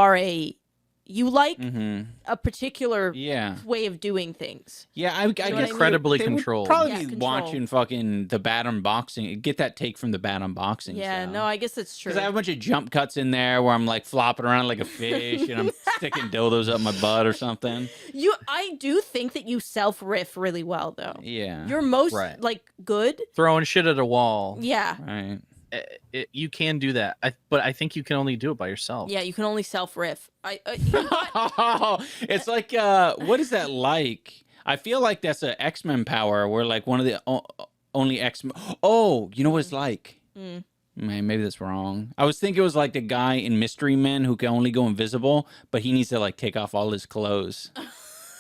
like a particular Yeah. way of doing things. Yeah, I what I guess mean? Incredibly they would controlled. Probably Yeah, be control. watching fucking the bad unboxing. Get that take from the bad unboxing. Yeah, no, I guess that's true. Because I have a bunch of jump cuts in there where I'm like flopping around like a fish and I'm sticking dildos up my butt or something. I do think that you self riff really well though. Yeah. You're most Right. like good. Throwing shit at a wall. Yeah. Right. You can do that. But I think you can only do it by yourself. Yeah, you can only self riff. It's like what is that like? I feel like that's an X-Men power where like one of the only X-Men. Oh, you know what it's like? Man, maybe that's wrong. I was thinking it was like the guy in Mystery Men who can only go invisible, but he needs to like take off all his clothes.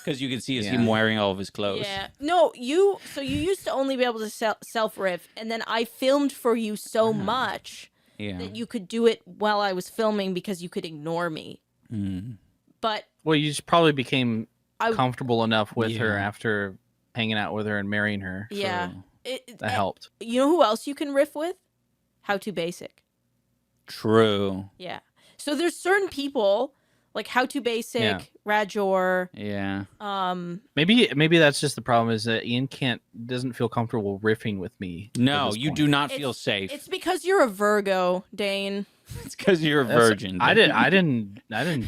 Because you can see him wearing all of his clothes. Yeah. No, you used to only be able to self riff, and then I filmed for you so much that you could do it while I was filming because you could ignore me. But Well, you just probably became I- comfortable enough with her Yeah. after hanging out with her and marrying her. yeah, That helped. You know who else you can riff with? How to Basic. True. Yeah. So there's certain people Like How to Basic, Yeah. RADJOR. Yeah. Maybe that's just the problem is that Ian doesn't feel comfortable riffing with me. at No, this you point. do not feel safe. It's because you're a Virgo, Dane. It's because you're a virgin. I didn't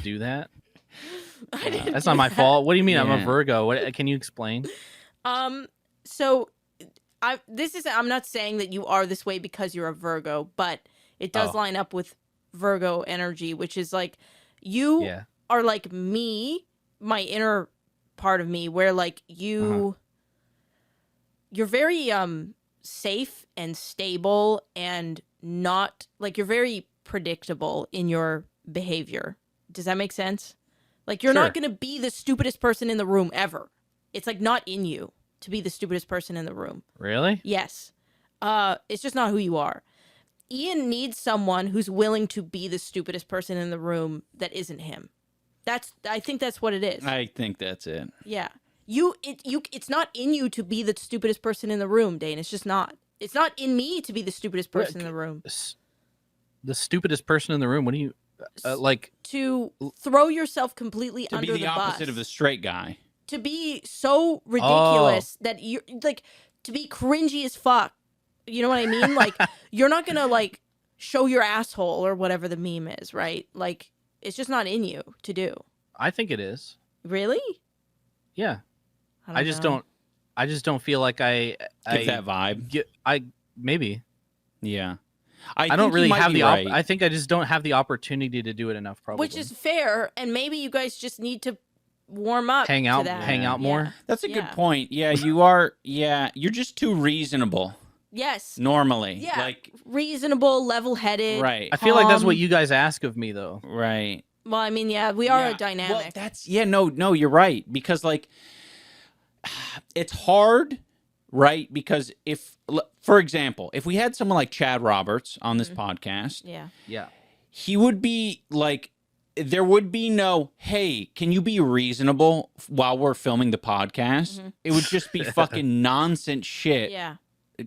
do that. I didn't That's do not my that. fault. What do you mean? I'm a Yeah. Virgo. What can you explain? So I'm not saying that you are this way because you're a Virgo, but it does Oh. line up with Virgo energy, which is like you Yeah. are like me, my inner part of me, where like you're very safe and stable and not like you're very predictable in your behavior. Does that make sense? Like you're not Sure. going to be the stupidest person in the room ever. It's like not in you to be the stupidest person in the room. Really? Yes. It's just not who you are. Ian needs someone who's willing to be the stupidest person in the room that isn't him. I think that's what it is. I think that's it. Yeah. It's not in you to be the stupidest person in the room, Dane. It's just not. It's not in me to be the stupidest person in the room. The stupidest person in the room. What do you like? To throw yourself completely To under be the opposite bus. of the straight guy. To be so ridiculous that you're like to be cringy as fuck. You know what I mean? Like you're not gonna like show your asshole or whatever the meme is, right? Like it's just not in you to do. I think it is. Really? Yeah. I just know. don't feel like I Get that vibe. Maybe. Yeah. I think don't you really might have be the right. I think I just don't have the opportunity to do it enough probably. Which is fair, and maybe you guys just need to warm up. hang to out that. hang out more. Yeah. That's a good Yeah. point. Yeah, you are. Yeah, you're just too reasonable Yes. normally. Yeah. Like, Reasonable, level-headed. right. I feel like that's what calm. you guys ask of me though. Right. Well, I mean, yeah, we are Yeah. a dynamic. Well, that's no, you're right because like it's hard, right? Because for example, if we had someone like Chad Roberts on this podcast, Yeah. Yeah. he would be like there would be no, hey, can you be reasonable while we're filming the podcast? It would just be fucking nonsense shit Yeah.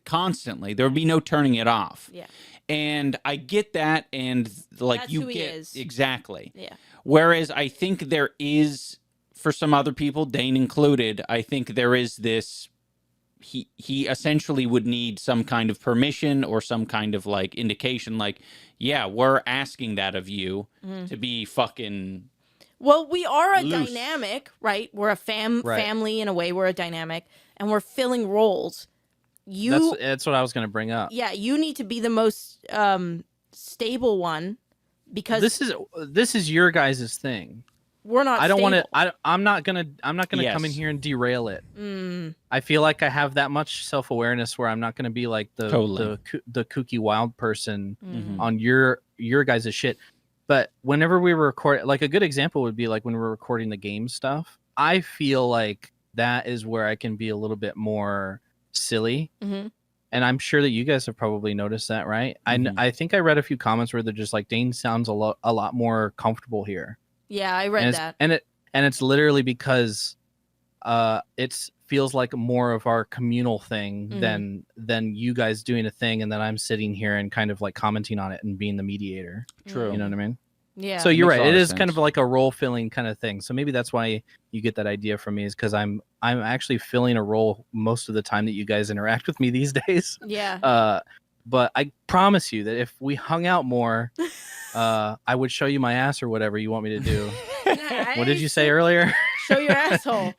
constantly. There would be no turning it off. Yeah. And I get that, and like That's you who he get is. exactly. Yeah. Whereas I think there is, for some other people, Dane included, I think there is this. He essentially would need some kind of permission or some kind of like indication, like, yeah, we're asking that of you to be fucking. Well, we are a Loose. dynamic, right? We're a Right. family in a way. We're a dynamic, and we're filling roles. You, That's what I was going to bring up. yeah, you need to be the most stable one because This is your guys' thing. we're not. I don't want to. stable. I'm not gonna come Yes. in here and derail it. Mm, I feel like I have that much self awareness where I'm not gonna be like the Totally. the kooky wild person mm. on your guys' shit. But whenever we record, like a good example would be like when we're recording the game stuff. I feel like that is where I can be a little bit more silly. Mhm. And I'm sure that you guys have probably noticed that, right? Mhm. I think I read a few comments where they're just like, Dane sounds a lot more comfortable here. Yeah, I read and that. and it's literally because it feels like more of our communal thing Mhm. than you guys doing a thing and then I'm sitting here and kind of like commenting on it and being the mediator. True. You know what I mean? Yeah. So you're Makes a right. lot It of is kind of sense. like a role filling kind of thing. So maybe that's why you get that idea from me is because I'm actually filling a role most of the time that you guys interact with me these days. Yeah. But I promise you that if we hung out more, I would show you my ass or whatever you want me to do. What did you say earlier? Show your asshole.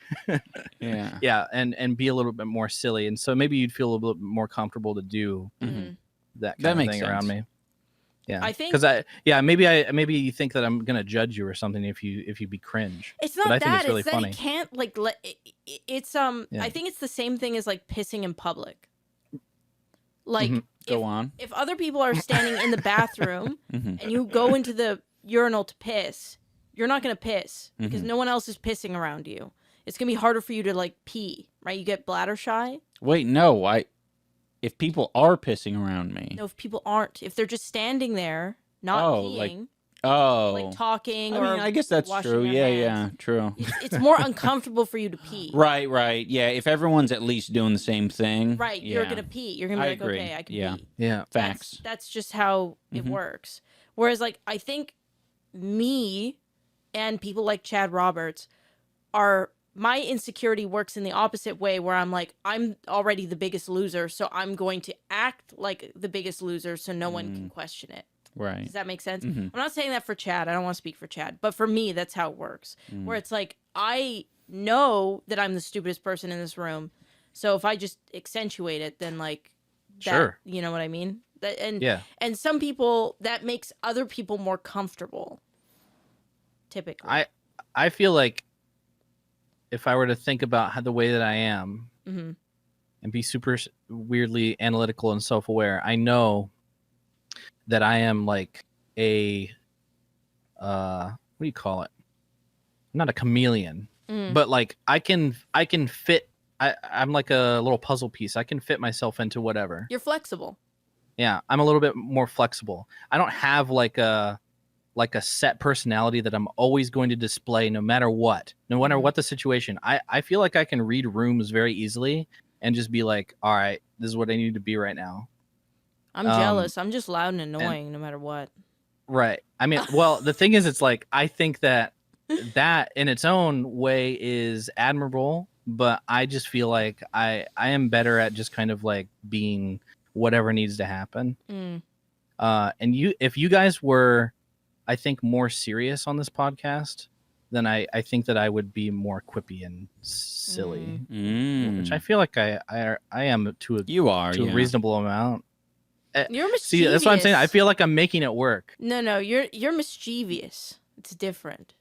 Yeah. Yeah, and be a little bit more silly, and so maybe you'd feel a little bit more comfortable to do Mhm. that That kind of makes thing sense. around me. Yeah, I think- because maybe you think that I'm gonna judge you or something if you be cringe. It's But not I think that. it's really It's that funny. he can't like let. It's Yeah. I think it's the same thing as like pissing in public. Like Mhm. Go on. if other people are standing in the bathroom Mhm. and you go into the urinal to piss, you're not gonna piss because Mhm. no one else is pissing around you. It's gonna be harder for you to like pee, right? You get bladder shy. Wait, no. If people are pissing around me. No, if people aren't, if they're just standing there, not Oh, peeing, like, like talking I or mean, I guess that's washing true. their Yeah, hands. yeah, true. It's more uncomfortable for you to pee. Right. Yeah, if everyone's at least doing the same thing. Right, you're yeah. gonna pee. You're gonna be I like, agree. okay, I can Yeah. pee. Yeah, Facts. That's just how it Mhm. works. Whereas, like, I think me and people like Chad Roberts are, my insecurity works in the opposite way, where I'm like, I'm already the biggest loser, so I'm going to act like the biggest loser so no one can question it. Right. Does that make sense? Mm-hmm. I'm not saying that for Chad. I don't want to speak for Chad. But for me, that's how it works. Where it's like, I know that I'm the stupidest person in this room. So if I just accentuate it, then like, that, Sure. you know what I mean? That, Yeah. and some people, that makes other people more comfortable. Typically. I feel like if I were to think about how the way that I am and be super weirdly analytical and self-aware, I know that I am like a what do you call it? Not a chameleon, but like I can fit. I'm like a little puzzle piece. I can fit myself into whatever. You're flexible. Yeah, I'm a little bit more flexible. I don't have like a set personality that I'm always going to display no matter what the situation. I feel like I can read rooms very easily and just be like, all right, this is what I need to be right now. I'm jealous. I'm just loud and annoying no matter what. Right. I mean, well, the thing is, it's like, I think that in its own way is admirable, but I just feel like I am better at just kind of like being whatever needs to happen. And if you guys were, I think, more serious on this podcast, then I think that I would be more quippy and silly, which I feel like I am to a reasonable amount. You're mischievous. See, that's what I'm saying. I feel like I'm making it work. No, you're mischievous. It's different.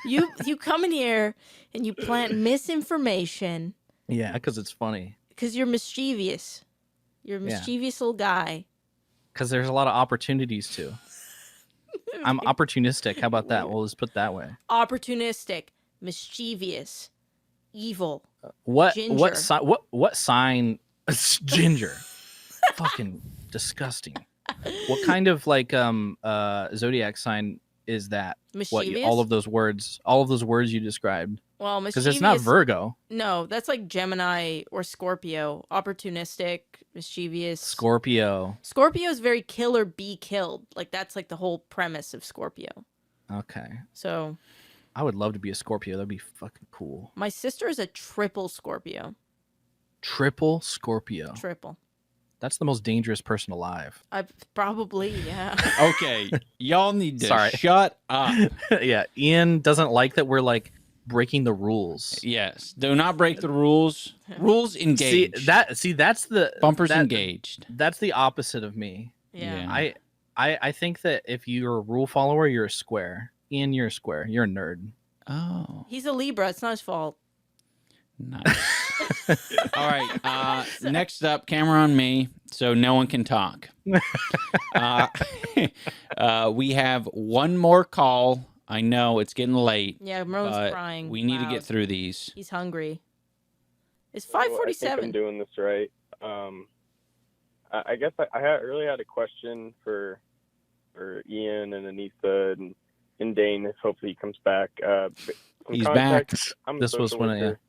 you come in here and you plant misinformation. Yeah, because it's funny. Because you're mischievous. You're a mischievous little guy. Because there's a lot of opportunities too. I'm opportunistic. How about that? We'll just put it that way. Opportunistic, mischievous, evil. What sign? Ginger. Fucking disgusting. What kind of like zodiac sign is that? Mischievous? All of those words you described. Well, because it's not Virgo. No, that's like Gemini or Scorpio. Opportunistic, mischievous. Scorpio is very kill or be killed. Like that's like the whole premise of Scorpio. Okay. So I would love to be a Scorpio. That'd be fucking cool. My sister is a triple Scorpio. Triple Scorpio. Triple. That's the most dangerous person alive. Probably, yeah. Okay, y'all need to shut up. Yeah, Ian doesn't like that we're like breaking the rules. Yes, do not break the rules. Rules engaged. That's the bumpers engaged. That's the opposite of me. Yeah. I think that if you're a rule follower, you're a square. Ian, you're a square. You're a nerd. Oh. He's a Libra. It's not his fault. Nice. All right. Next up, camera on me, so no one can talk. We have one more call. I know it's getting late. Yeah, Merlin's crying. We need to get through these. He's hungry. It's 5:47. I think I'm doing this right. I guess I really had a question for Ian and Anisa and Dane. If hopefully he comes back. He's back. This was when worker.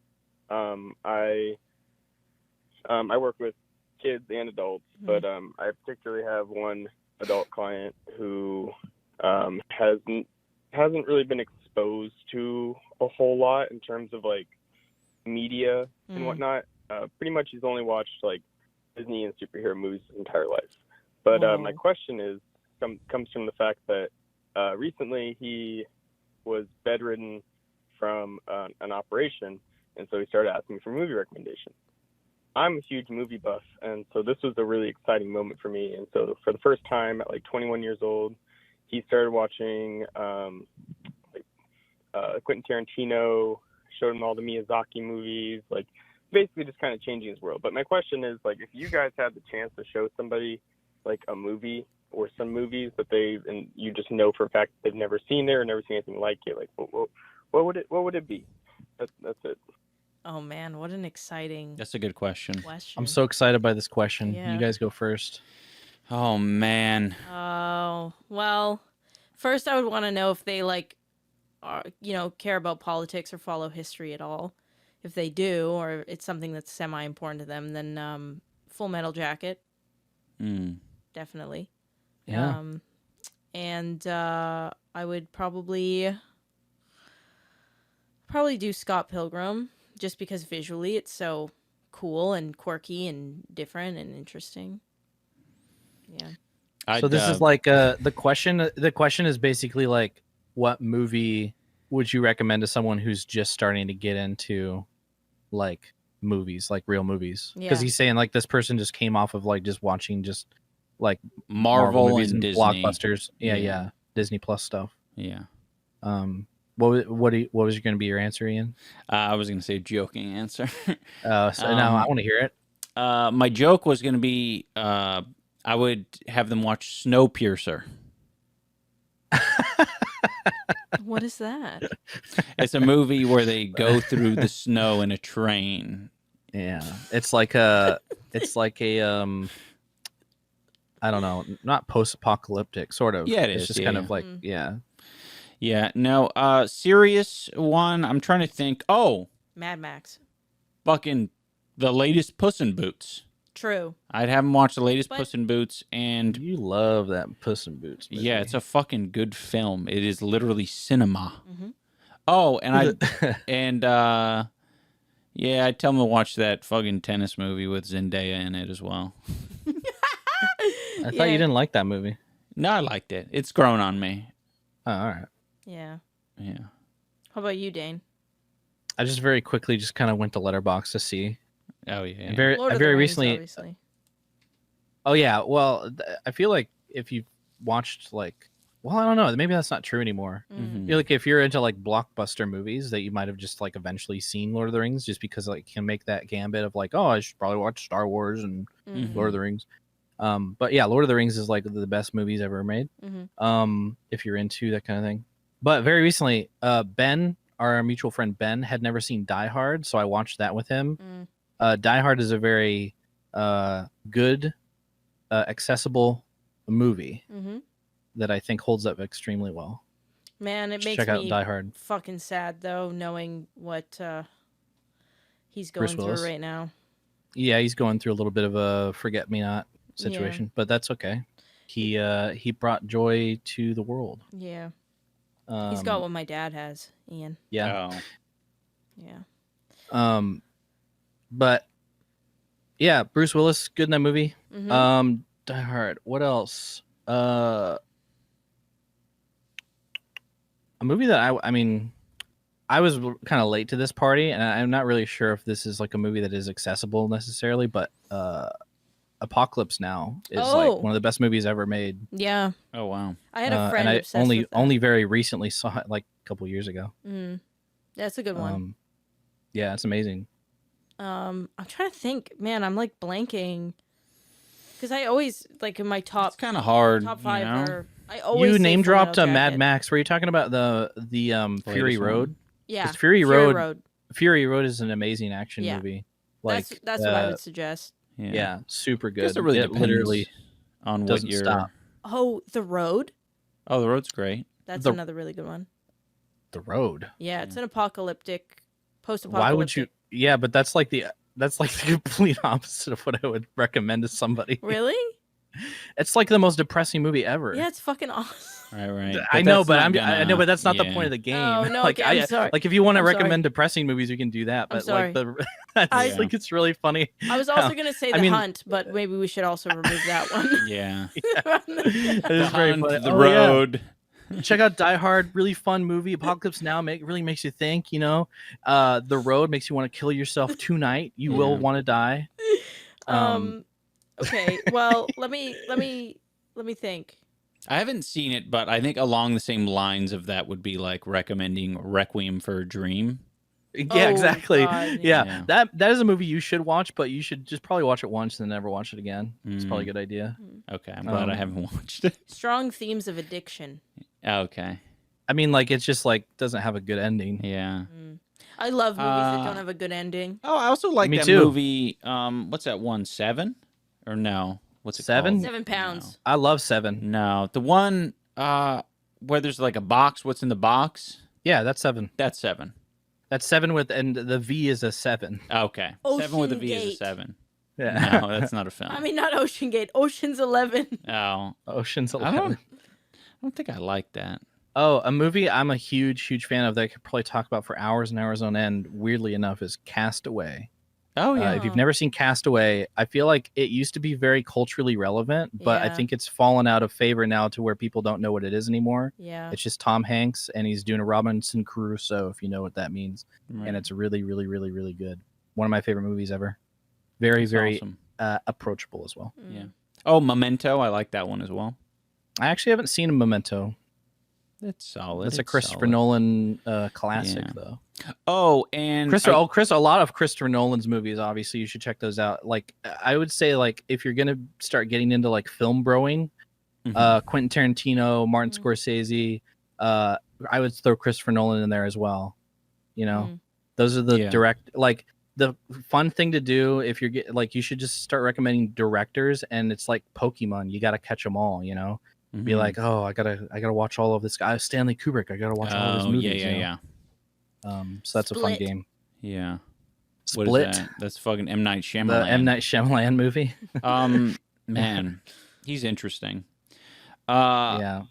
I work with kids and adults, but I particularly have one adult client who hasn't really been exposed to a whole lot in terms of like media and whatnot. Pretty much he's only watched like Disney and superhero movies his entire life. But my question comes from the fact that recently he was bedridden from an operation, and so he started asking me for movie recommendations. I'm a huge movie buff, and so this was a really exciting moment for me. And so for the first time at like 21 years old, he started watching Quentin Tarantino, showed him all the Miyazaki movies, like basically just kind of changing his world. But my question is, like, if you guys had the chance to show somebody like a movie or some movies that and you just know for a fact they've never seen it or never seen anything like it, like what would it be? That's it. Oh man, what an exciting. That's a good question. I'm so excited by this question. Yeah. You guys go first. Oh man. Oh, well, first I would want to know if they care about politics or follow history at all. If they do, or it's something that's semi-important to them, then Full Metal Jacket. Definitely. Yeah. And I would probably probably do Scott Pilgrim just because visually it's so cool and quirky and different and interesting. Yeah. So this is like the question. The question is basically like, what movie would you recommend to someone who's just starting to get into like movies, like real movies? Because he's saying like this person just came off of like just watching just like Marvel movies and Disney blockbusters. Yeah, Disney Plus stuff. Yeah. What was going to be your answer, Ian? I was going to say joking answer. So now I want to hear it. My joke was going to be I would have them watch Snowpiercer. What is that? It's a movie where they go through the snow in a train. Yeah, it's like a I don't know, not post-apocalyptic, sort of. Yeah, it is. It's just kind of like Yeah. No, serious one. I'm trying to think. Oh, Mad Max. fucking the latest Puss in Boots. True. I'd have them watch the latest Puss in Boots, and you love that Puss in Boots movie. Yeah, it's a fucking good film. It is literally cinema. Oh, and yeah, I'd tell them to watch that fucking tennis movie with Zendaya in it as well. I thought you didn't like that movie. No, I liked it. It's grown on me. Oh, all right. Yeah. Yeah. How about you, Dane? I just very quickly just kind of went to Letterboxd to see. Oh yeah. And very Lord of the Rings, recently. obviously. Oh yeah. Well, I feel like if you watched like, well, I don't know. Maybe that's not true anymore. I feel like if you're into like blockbuster movies, that you might have just like eventually seen Lord of the Rings, just because like can make that gambit of like, oh, I should probably watch Star Wars and Lord of the Rings. But yeah, Lord of the Rings is like the best movies ever made. If you're into that kind of thing. But very recently, Ben, our mutual friend Ben, had never seen Die Hard, so I watched that with him. Die Hard is a very good, accessible movie that I think holds up extremely well. Man, it Just makes check out me Die Hard. fucking sad though, knowing what he's going Bruce Willis. through right now. Yeah, he's going through a little bit of a forget-me-not situation, but that's okay. He brought joy to the world. Yeah. He's got what my dad has, Ian. Yeah. Oh. Yeah. But yeah, Bruce Willis, good in that movie. Mhm. Die Hard. What else? A movie that I mean, I was kind of late to this party, and I'm not really sure if this is like a movie that is accessible necessarily, but Apocalypse Now is like one of the best movies ever made. Yeah. Oh wow. I had a friend and obsessed with that. only very recently saw it, like a couple years ago. That's a good one. Yeah, it's amazing. I'm trying to think. Man, I'm like blanking. Because I always like in my top. It's kind of hard. Top 5 you know? are. I always You say name dropped Full Metal Mad Jacket. Max. Were you talking about the Fury one. Road? Yeah. 'Cause Fury Road. Fury Road is an amazing action movie. Like that's what I would suggest. Yeah, super I guess good. it really it literally on what doesn't you're. stop. Oh, The Road. Oh, The Road's great. That's The- another really good one. The Road. Yeah, it's an apocalyptic, post-apocalyptic. Why would you? Yeah, but that's like the complete opposite of what I would recommend to somebody. Really? It's like the most depressing movie ever. Yeah, it's fucking awesome. Right. I know, but that's not I know, but that's not the yeah. point of the game. Oh, no, like okay, I'm sorry. like if you want to I'm sorry. recommend depressing movies, we can do that. But sorry. like the, I just think it's really funny. I was also going to say I The mean- Hunt, but maybe we should also remove that one. Yeah. It The is very Hunt, funny. The Oh, yeah. Road. Check out Die Hard, really fun movie. Apocalypse Now really makes you think. You know, The Road makes you want to kill yourself tonight. You will want to die. Okay, well, let me think. I haven't seen it, but I think along the same lines of that would be like recommending Requiem for a Dream. Yeah, Oh, exactly. God, Yeah, that is a movie you should watch, but you should just probably watch it once and then never watch it again. It's probably a good idea. Okay, I'm glad I haven't watched it. Strong themes of addiction. Okay. I mean, like it's just like doesn't have a good ending. Yeah. I love movies that don't have a good ending. Oh, I also like Me that too. movie. What's that one? 7? Or no? What's it Seven? called? 7 pounds. I love Seven. No, the one where there's like a box. What's in the box? Yeah, that's Seven. That's 7. That's Seven with, and the V is a 7. Okay. 7 with a V is a Ocean 7. Yeah. No, that's not a film. I mean, not Ocean Gate. Ocean's 11. Oh, Ocean's I 11. don't think I like that. Oh, a movie I'm a huge fan of that I could probably talk about for hours and hours on end, weirdly enough, is Castaway. Oh yeah. If you've never seen Castaway, I feel like it used to be very culturally relevant, but I Yeah. think it's fallen out of favor now to where people don't know what it is anymore. Yeah. It's just Tom Hanks, and he's doing a Robinson Crusoe, if you know what that means. Right. And it's really good. One of my favorite movies ever. Very, That's very awesome. approachable as well. Mm. Yeah. Oh, Memento. I like that one as well. I actually haven't seen Memento. That's solid. That's a It's Christopher solid. Nolan classic, Yeah. though. Oh, and A lot of Christopher Nolan's movies, obviously, you should check those out. Like, I would say, like, if you're gonna start getting into like film broing, Mhm. Quentin Tarantino, Martin Scorsese, I would throw Christopher Nolan in there as well. You know, those are the Yeah. direct. Like, the fun thing to do if you're like, you should just start recommending directors, and it's like Pokemon. You got to catch them all. You know, be Mhm. like, oh, I gotta watch all of this guy, Stanley Kubrick. I gotta watch all of his Oh, movies. yeah. you know? So that's a fun Split. game. Yeah. Split. What is that? That's fucking M. Night Shyamalan. The M. Night Shyamalan movie. Man, he's interesting. Yeah.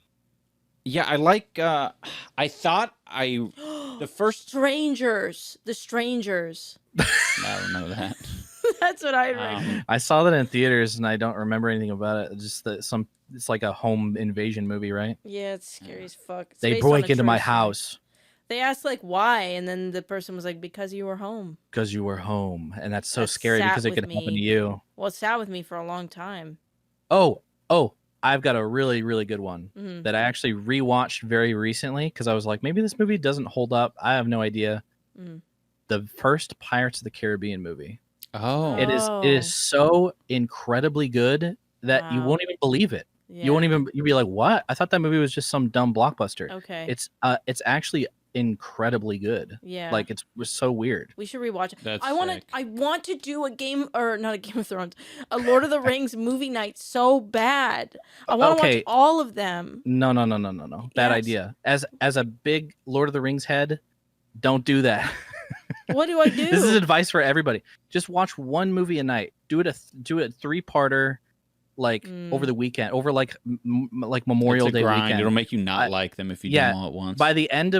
Yeah, I like. I thought the first. Strangers. The Strangers. I don't know that. That's what I read. I saw that in theaters and I don't remember anything about it. Just that it's like a home invasion movie, right? Yeah, it's scary as fuck. It's They based on break a into my true story. house They asked like why, and then the person was like, "Because you were home." because you were home, and that's so That scary sat because it with could happen to me. you. Well, it sat with me for a long time. Oh, I've got a really good one Mhm. that I actually rewatched very recently because I was like, maybe this movie doesn't hold up. I have no idea. Mhm. The first Pirates of the Caribbean movie. Oh. It is so incredibly good that you Wow. won't even believe it. Yeah. You won't even you'd be like, "What? I thought that movie was just some dumb blockbuster." Okay. It's actually incredibly good. Yeah. Like it was so weird. We should rewatch it. That's I want sick. to. I want to do a game, or not a Game of Thrones, a Lord of the Rings movie night so bad. I want to Okay. watch all of them. No. Bad Yes. idea. As a big Lord of the Rings head, don't do that. What do I do? This is advice for everybody. Just watch one movie a night. Do it a 3-parter, like over the weekend, over like like Memorial It's a Day grind. weekend. It'll make you not like them if you do them all at once. By the end,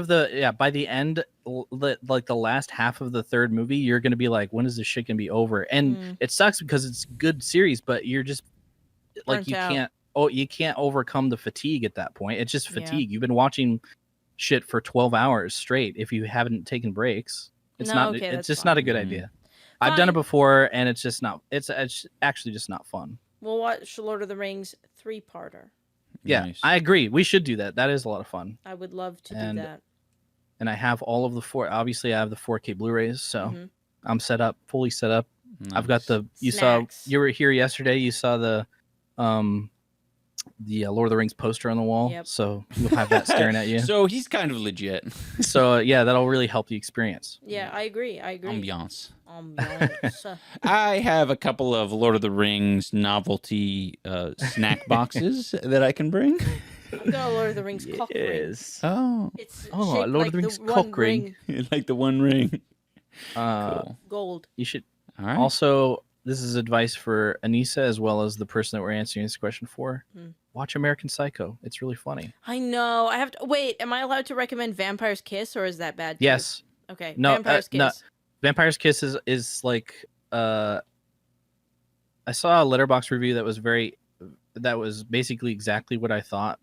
like the last half of the third movie, you're gonna be like, when is this shit gonna be over? And it sucks because it's a good series, but you're just like Burnt out. you can't overcome the fatigue at that point. It's just Yeah. fatigue. You've been watching shit for 12 hours straight if you haven't taken breaks. It's No, not. okay, It's that's just not a fine. good idea. I've done it before, and it's just not. It's actually just not fun. We'll watch Lord of the Rings 3-parter. Yeah, Nice. I agree. We should do that. That is a lot of fun. I would love to And- do that. And I have all of the obviously I have the 4K Blu-rays, so Mhm. I'm fully set up. I've got Nice. you were here yesterday, you saw the Lord of the Rings poster on the wall. Yep. So you'll have that staring at you. So he's kind of legit. So yeah, that'll really help the experience. Yeah, I agree. Ambiance. Ambiance. I have a couple of Lord of the Rings novelty snack boxes that I can bring. I've got a Lord of the Rings cock ring. Oh. It's Oh, shaped Lord like of the Rings one cock ring. Like the One Ring. Cool. Gold. You should All right. also, this is advice for Anisa as well as the person that we're answering this question for. Watch American Psycho. It's really funny. I know. I have to wait. Am I allowed to recommend Vampire's Kiss, or is that bad? too? Yes. Okay. No, Vampire's Kiss. no. Vampire's Kiss is like I saw a Letterboxd review that was basically exactly what I thought,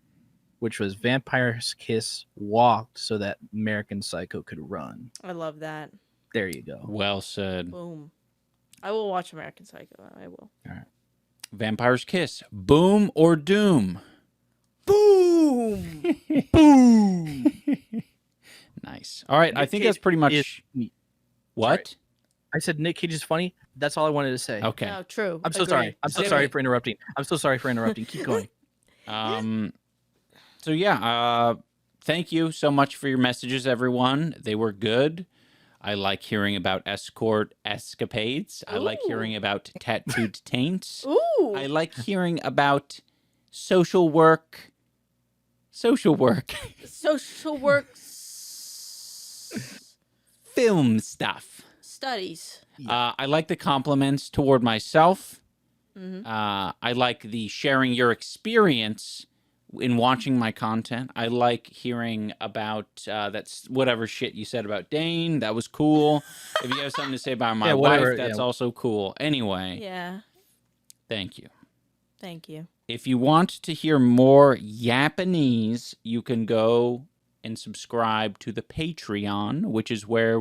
which was Vampire's Kiss walked so that American Psycho could run. I love that. There you go. Well said. Boom. I will watch American Psycho. I will. All right. Vampire's Kiss. Boom or doom? Boom. Boom. Nice. All right. I Nick think Cage that's pretty much. is- What? I said Nick Cage is funny. That's all I wanted to say. Okay. No, true. I'm so Agree. sorry. I'm so sorry for interrupting. Keep going. So yeah, thank you so much for your messages, everyone. They were good. I like hearing about escort escapades. I like hearing about tattooed taints. Ooh. I like hearing about social work. Social work. Social work Film stuff. studies. I like the compliments toward myself. Mhm. I like the sharing your experience in watching my content. I like hearing about that's whatever shit you said about Dane. That was cool. If you have something to say about my wife, that's also cool. Anyway. Yeah. Thank you. Thank you. If you want to hear more Japanese, you can go and subscribe to the Patreon, which is where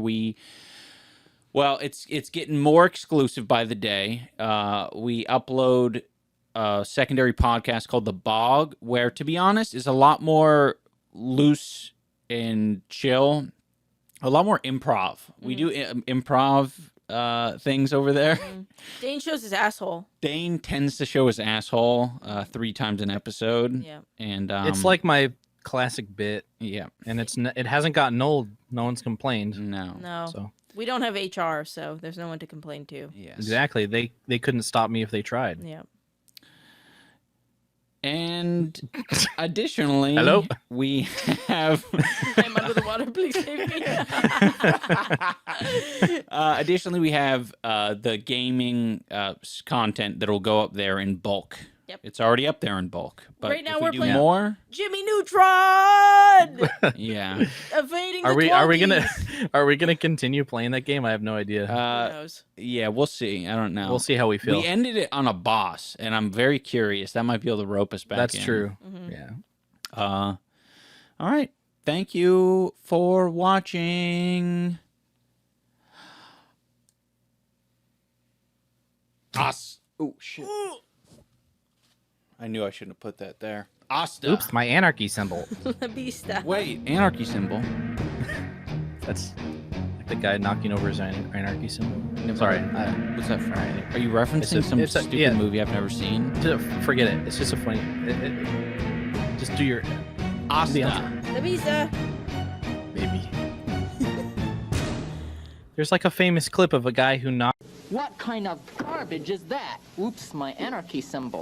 it's getting more exclusive by the day. We upload a secondary podcast called The Bog, where, to be honest, is a lot more loose and chill, a lot more improv. We do improv things over there. Dane shows his asshole. Dane tends to show his asshole 3 times an episode. Yeah. And it's like my classic bit. Yeah. And it hasn't gotten old. No one's complained. No. So We don't have HR, so there's no one to complain to. Yes. Exactly. They couldn't stop me if they tried. Yeah. And additionally, Hello? We have I'm under the water, please save me. additionally, we have the gaming content that'll go up there in bulk. Yep. It's already up there in bulk. But Right now if we're we do playing more. Jimmy Neutron! Yeah. Evading Are the we gonna continue playing that game? I have no idea. Who knows? Yeah, we'll see. I don't know. We'll see how we feel. We ended it on a boss, and I'm very curious. That might be able to rope us back in. That's true. Mm-hmm. Yeah. All right. Thank you for watching. Oh, shit. I knew I shouldn't have put that there. Asta. Oops, my anarchy symbol. La Vista. Wait, anarchy symbol. That's like the guy knocking over his anarchy symbol. Sorry. What's that from? Are you referencing some stupid movie I've never seen? Forget it. It's just a funny. Just do your Asta. La Vista. Maybe. There's like a famous clip of a guy who knocked. What kind of garbage is that? Oops, my anarchy symbol.